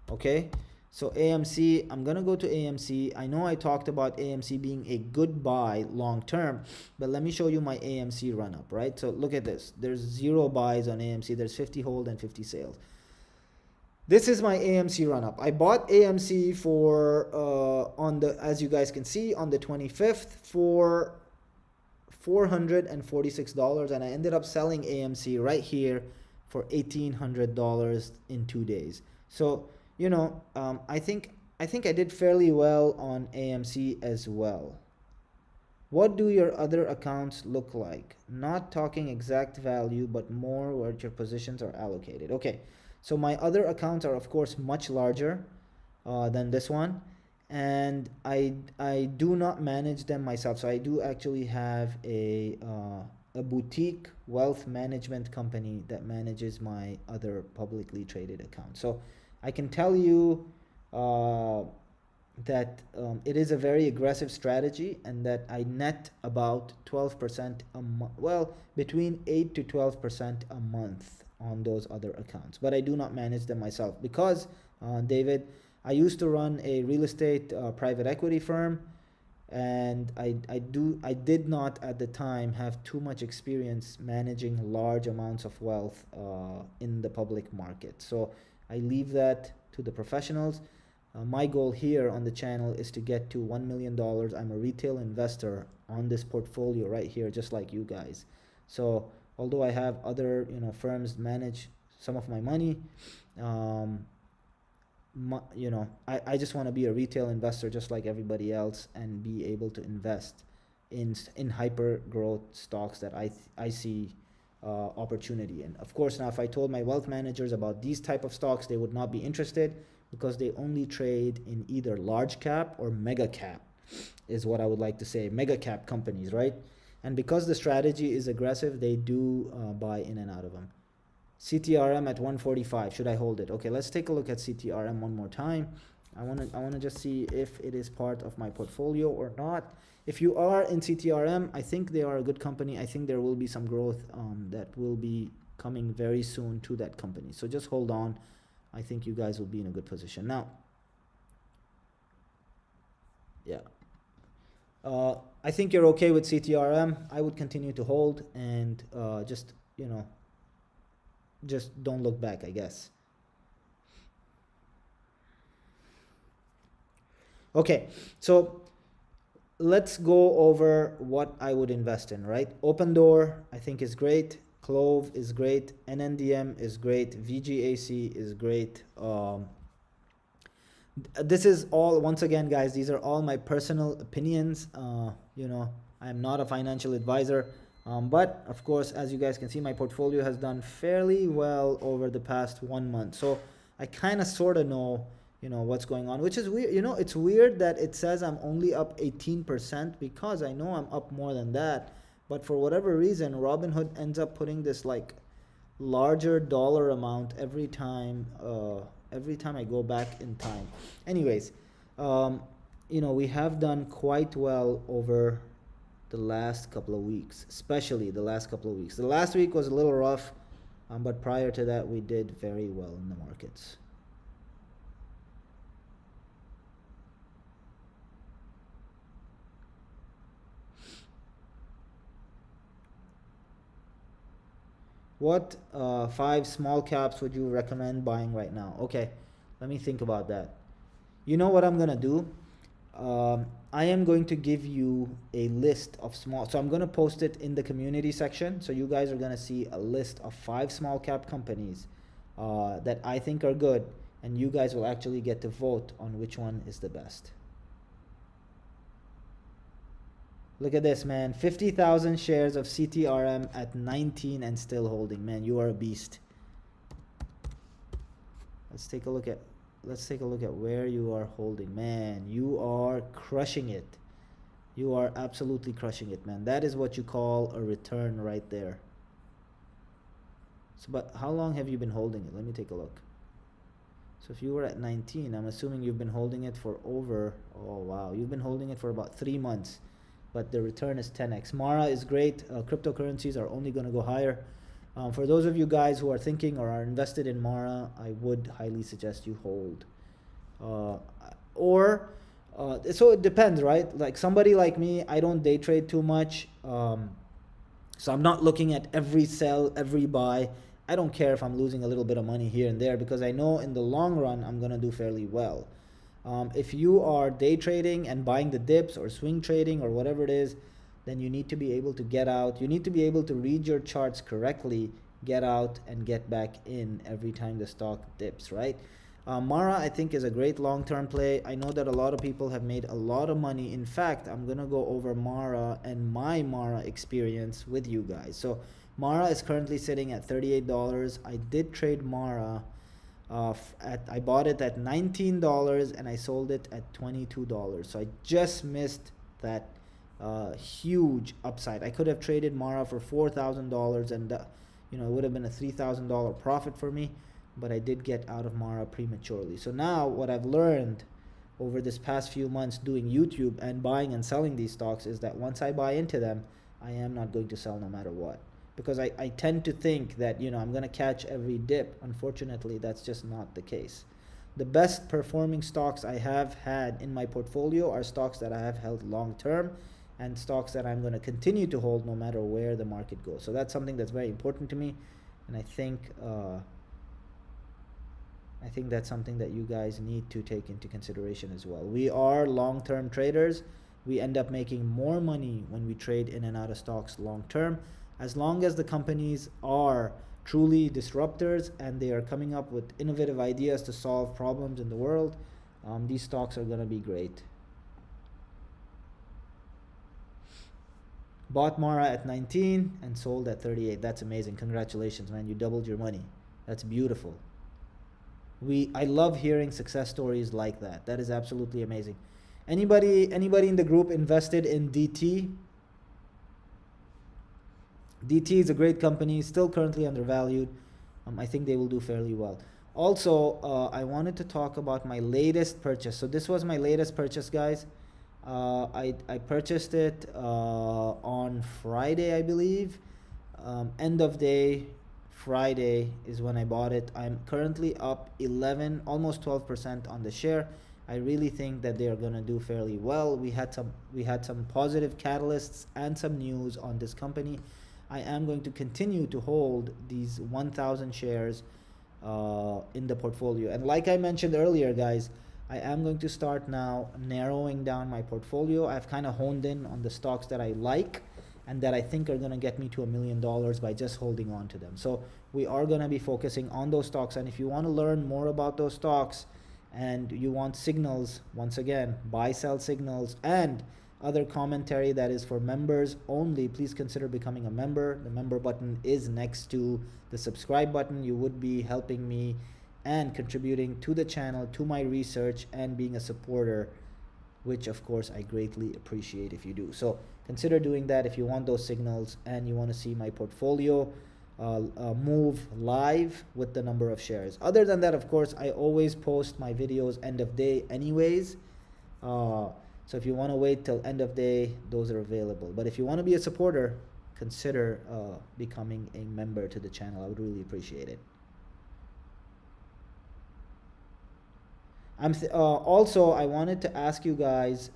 Speaker 1: Okay, so AMC, I'm gonna go to AMC. I know I talked about AMC being a good buy long term, but let me show you my AMC run-up, right? So look at this. There's 0 buys on AMC. There's 50 hold and 50 sales. This is my AMC run-up. I bought AMC for as you guys can see, on the 25th for $446, and I ended up selling AMC right here for $1,800 in 2 days. So I think I did fairly well on AMC as well. What do your other accounts look like? Not talking exact value, but more where your positions are allocated. Okay, so my other accounts are of course much larger than this one, and I do not manage them myself. So I do actually have a boutique wealth management company that manages my other publicly traded accounts. So I can tell you that it is a very aggressive strategy, and that I net about 12% a month, well, between 8 to 12% a month on those other accounts. But I do not manage them myself because, David, I used to run a real estate private equity firm, and I did not at the time have too much experience managing large amounts of wealth in the public market. So I leave that to the professionals. My goal here on the channel is to get to $1 million. I'm a retail investor on this portfolio right here, just like you guys. So although I have other firms manage some of my money, I just want to be a retail investor just like everybody else, and be able to invest in hyper growth stocks that I see opportunity in. Of course, now if I told my wealth managers about these type of stocks, they would not be interested, because they only trade in either large cap or mega cap, is what I would like to say. Mega cap companies, right? And because the strategy is aggressive, they do buy in and out of them. CTRM at 145. Should I hold it? Okay, let's take a look at CTRM one more time. I want to just see if it is part of my portfolio or not. If you are in CTRM, I think they are a good company. I think there will be some growth that will be coming very soon to that company. So just hold on. I think you guys will be in a good position. Now, yeah. I think you're okay with CTRM. I would continue to hold and just don't look back, I guess. Okay, so let's go over what I would invest in, right? Open Door, I think, is great. Clove is great. NNDM is great. VGAC is great. This is all, once again, guys, these are all my personal opinions. I'm not a financial advisor. But of course, as you guys can see, my portfolio has done fairly well over the past 1 month. So I kind of sort of know, what's going on, which is weird. It's weird that it says I'm only up 18%, because I know I'm up more than that. But for whatever reason, Robinhood ends up putting this like larger dollar amount every time I go back in time. Anyways, we have done quite well over the last couple of weeks, especially the last couple of weeks. The last week was a little rough, but prior to that, we did very well in the markets. What 5 small caps would you recommend buying right now? Okay, let me think about that. You know what I'm gonna do? I am going to give you a list of small, so I'm going to post it in the community section. So you guys are going to see a list of 5 small cap companies that I think are good, and you guys will actually get to vote on which one is the best. Look at this, man. 50,000 shares of CTRM at 19 and still holding. Man, you are a beast. Let's take a look at where you are holding. Man, you are crushing it. You are absolutely crushing it, man. That is what you call a return right there. So, but how long have you been holding it? Let me take a look. So if you were at 19, I'm assuming you've been holding it for over, oh wow, you've been holding it for about 3 months, but the return is 10x. Mara is great. Cryptocurrencies are only going to go higher. For those of you guys who are thinking or are invested in Mara, I would highly suggest you hold. So it depends, right? Like somebody like me, I don't day trade too much. So I'm not looking at every sell, every buy. I don't care if I'm losing a little bit of money here and there, because I know in the long run, I'm going to do fairly well. If you are day trading and buying the dips or swing trading or whatever it is, then you need to be able to get out. You need to be able to read your charts correctly, get out and get back in every time the stock dips, right? Mara, I think, is a great long-term play. I know that a lot of people have made a lot of money. In fact, I'm going to go over Mara and my Mara experience with you guys. So Mara is currently sitting at $38. I did trade Mara. I bought it at $19 and I sold it at $22. So I just missed that huge upside. I could have traded Mara for $4,000 and it would have been a $3,000 profit for me, but I did get out of Mara prematurely. So now what I've learned over this past few months doing YouTube and buying and selling these stocks is that once I buy into them, I am not going to sell no matter what, because I tend to think that I'm going to catch every dip. Unfortunately, that's just not the case. The best performing stocks I have had in my portfolio are stocks that I have held long term and stocks that I'm going to continue to hold no matter where the market goes. So that's something that's very important to me, and I think that's something that you guys need to take into consideration as well. We are long-term traders. We end up making more money when we trade in and out of stocks long-term, as long as the companies are truly disruptors and they are coming up with innovative ideas to solve problems in the world. These stocks are going to be great. Bought Mara at 19 and sold at 38. That's amazing. Congratulations, man. You doubled your money. That's beautiful. I love hearing success stories like that. That is absolutely amazing. Anybody in the group invested in DT? DT is a great company, still currently undervalued. I think they will do fairly well. Also, I wanted to talk about my latest purchase. So this was my latest purchase, guys. I purchased it on Friday, I believe. End of day Friday is when I bought it. I'm currently up 11, almost 12% on the share. I really think that they are going to do fairly well. We had some positive catalysts and some news on this company. I am going to continue to hold these 1,000 shares in the portfolio. And like I mentioned earlier, guys, I am going to start now narrowing down my portfolio. I've kind of honed in on the stocks that I like and that I think are going to get me to $1 million by just holding on to them. So we are going to be focusing on those stocks. And if you want to learn more about those stocks and you want signals, once again, buy, sell signals, and other commentary that is for members only, please consider becoming a member. The member button is next to the subscribe button. You would be helping me and contributing to the channel, to my research, and being a supporter, which of course I greatly appreciate if you do. So consider doing that if you want those signals and you want to see my portfolio move live with the number of shares. Other than that, of course, I always post my videos end of day anyways. So if you want to wait till end of day, those are available. But if you want to be a supporter, consider becoming a member to the channel. I would really appreciate it. Also, I wanted to ask you guys,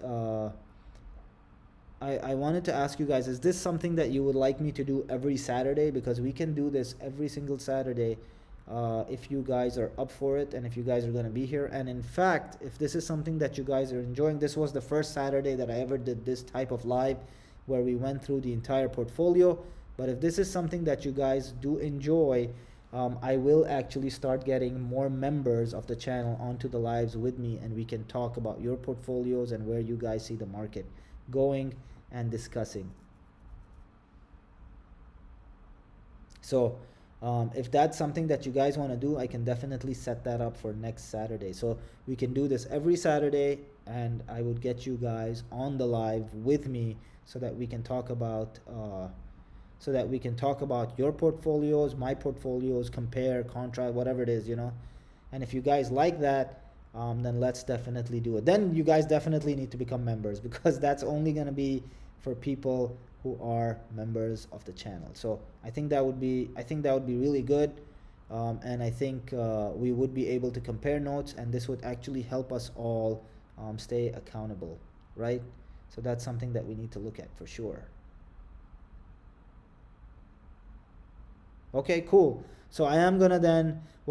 Speaker 1: I wanted to ask you guys, is this something that you would like me to do every Saturday? Because we can do this every single Saturday if you guys are up for it and if you guys are going to be here. And in fact, if this is something that you guys are enjoying, this was the first Saturday that I ever did this type of live where we went through the entire portfolio. But if this is something that you guys do enjoy, I will actually start getting more members of the channel onto the lives with me, and we can talk about your portfolios and where you guys see the market going and discussing. So if that's something that you guys want to do, I can definitely set that up for next Saturday. So we can do this every Saturday, and I would get you guys on the live with me so that we can talk about your portfolios, my portfolios, compare, contrast, whatever it is, you know. And if you guys like that, then let's definitely do it. Then you guys definitely need to become members, because that's only going to be for people who are members of the channel. So I think that would be really good, and I think we would be able to compare notes, and this would actually help us all stay accountable, right? So that's something that we need to look at for sure. Okay, cool. So what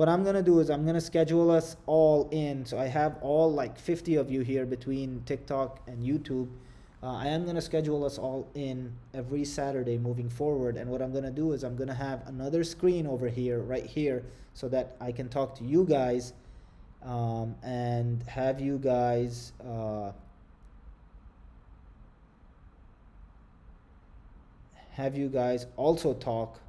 Speaker 1: I'm gonna do is I'm gonna schedule us all in. So I have all like 50 of you here between TikTok and YouTube. I am gonna schedule us all in every Saturday moving forward. And what I'm gonna do is I'm gonna have another screen over here, right here, so that I can talk to you guys and have you guys also talk.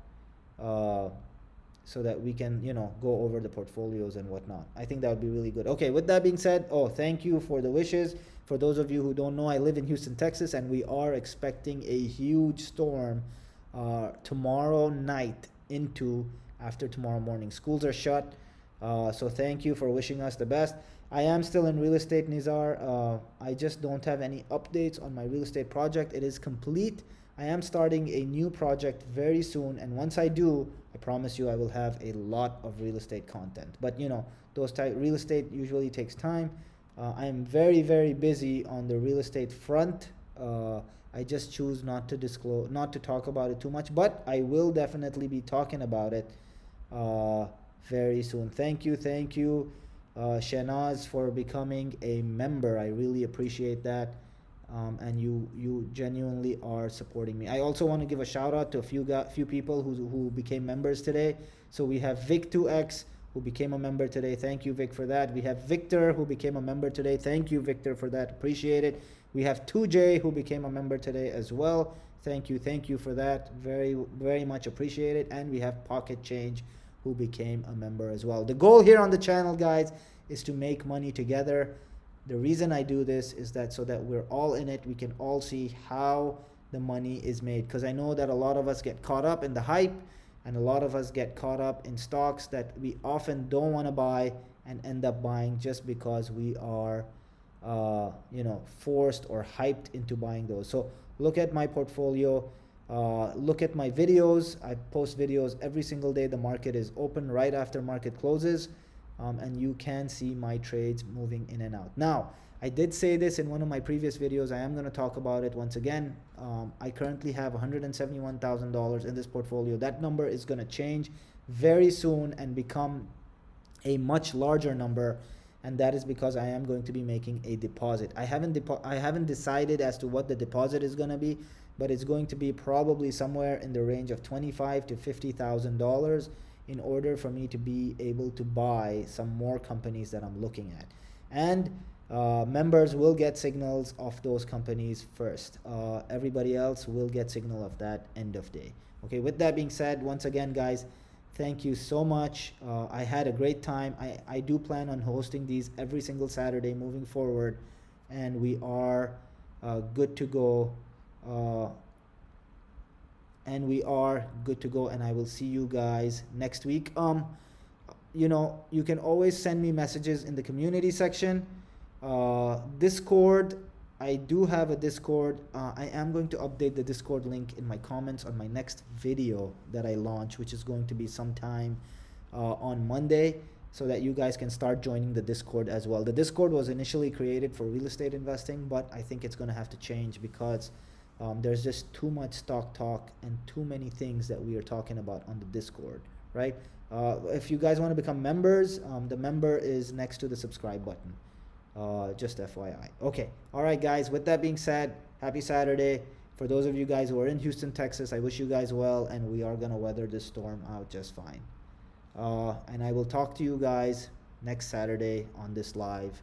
Speaker 1: So that we can, you know, go over the portfolios and whatnot. I think that would be really good. Okay, with that being said, thank you for the wishes. For those of you who don't know, I live in Houston, Texas, and we are expecting a huge storm tomorrow night into after tomorrow morning. Schools are shut, so thank you for wishing us the best. I am still in real estate, Nizar. I just don't have any updates on my real estate project. It is complete. I am starting a new project very soon, and once I do, I promise you I will have a lot of real estate content. But you know, real estate usually takes time. I am very, very busy on the real estate front. I just choose not to talk about it too much, but I will definitely be talking about it very soon. Thank you, Shanaz, for becoming a member. I really appreciate that. And you genuinely are supporting me. I also want to give a shout out to a few people who became members today. So we have Vic2X, who became a member today. Thank you, Vic, for that. We have Victor, who became a member today. Thank you, Victor, for that. Appreciate it. We have 2J, who became a member today as well. Thank you for that. Very, very much appreciated. And we have Pocket Change, who became a member as well. The goal here on the channel, guys, is to make money together. The reason I do this is that so that we're all in it, we can all see how the money is made. Because I know that a lot of us get caught up in the hype, and a lot of us get caught up in stocks that we often don't want to buy and end up buying just because we are forced or hyped into buying those. So look at my portfolio, look at my videos. I post videos every single day. The market is open right after market closes. And you can see my trades moving in and out. Now, I did say this in one of my previous videos. I am going to talk about it once again. I currently have $171,000 in this portfolio. That number is going to change very soon and become a much larger number, and that is because I am going to be making a deposit. I haven't decided as to what the deposit is going to be, but it's going to be probably somewhere in the range of $25,000 to $50,000. In order for me to be able to buy some more companies that I'm looking at. And members will get signals of those companies first. Everybody else will get signal of that end of day. Okay, with that being said, once again, guys, thank you so much. I had a great time. I do plan on hosting these every single Saturday moving forward, and we are good to go. And I will see you guys next week. You can always send me messages in the community section. Discord, I do have a Discord. I am going to update the Discord link in my comments on my next video that I launch, which is going to be sometime on Monday, so that you guys can start joining the Discord as well. The Discord was initially created for real estate investing, but I think it's going to have to change because There's just too much stock talk and too many things that we are talking about on the Discord, right? If you guys want to become members, the member is next to the subscribe button. Just FYI. Okay. All right, guys. With that being said, happy Saturday. For those of you guys who are in Houston, Texas, I wish you guys well, and we are gonna weather this storm out just fine. And I will talk to you guys next Saturday on this live.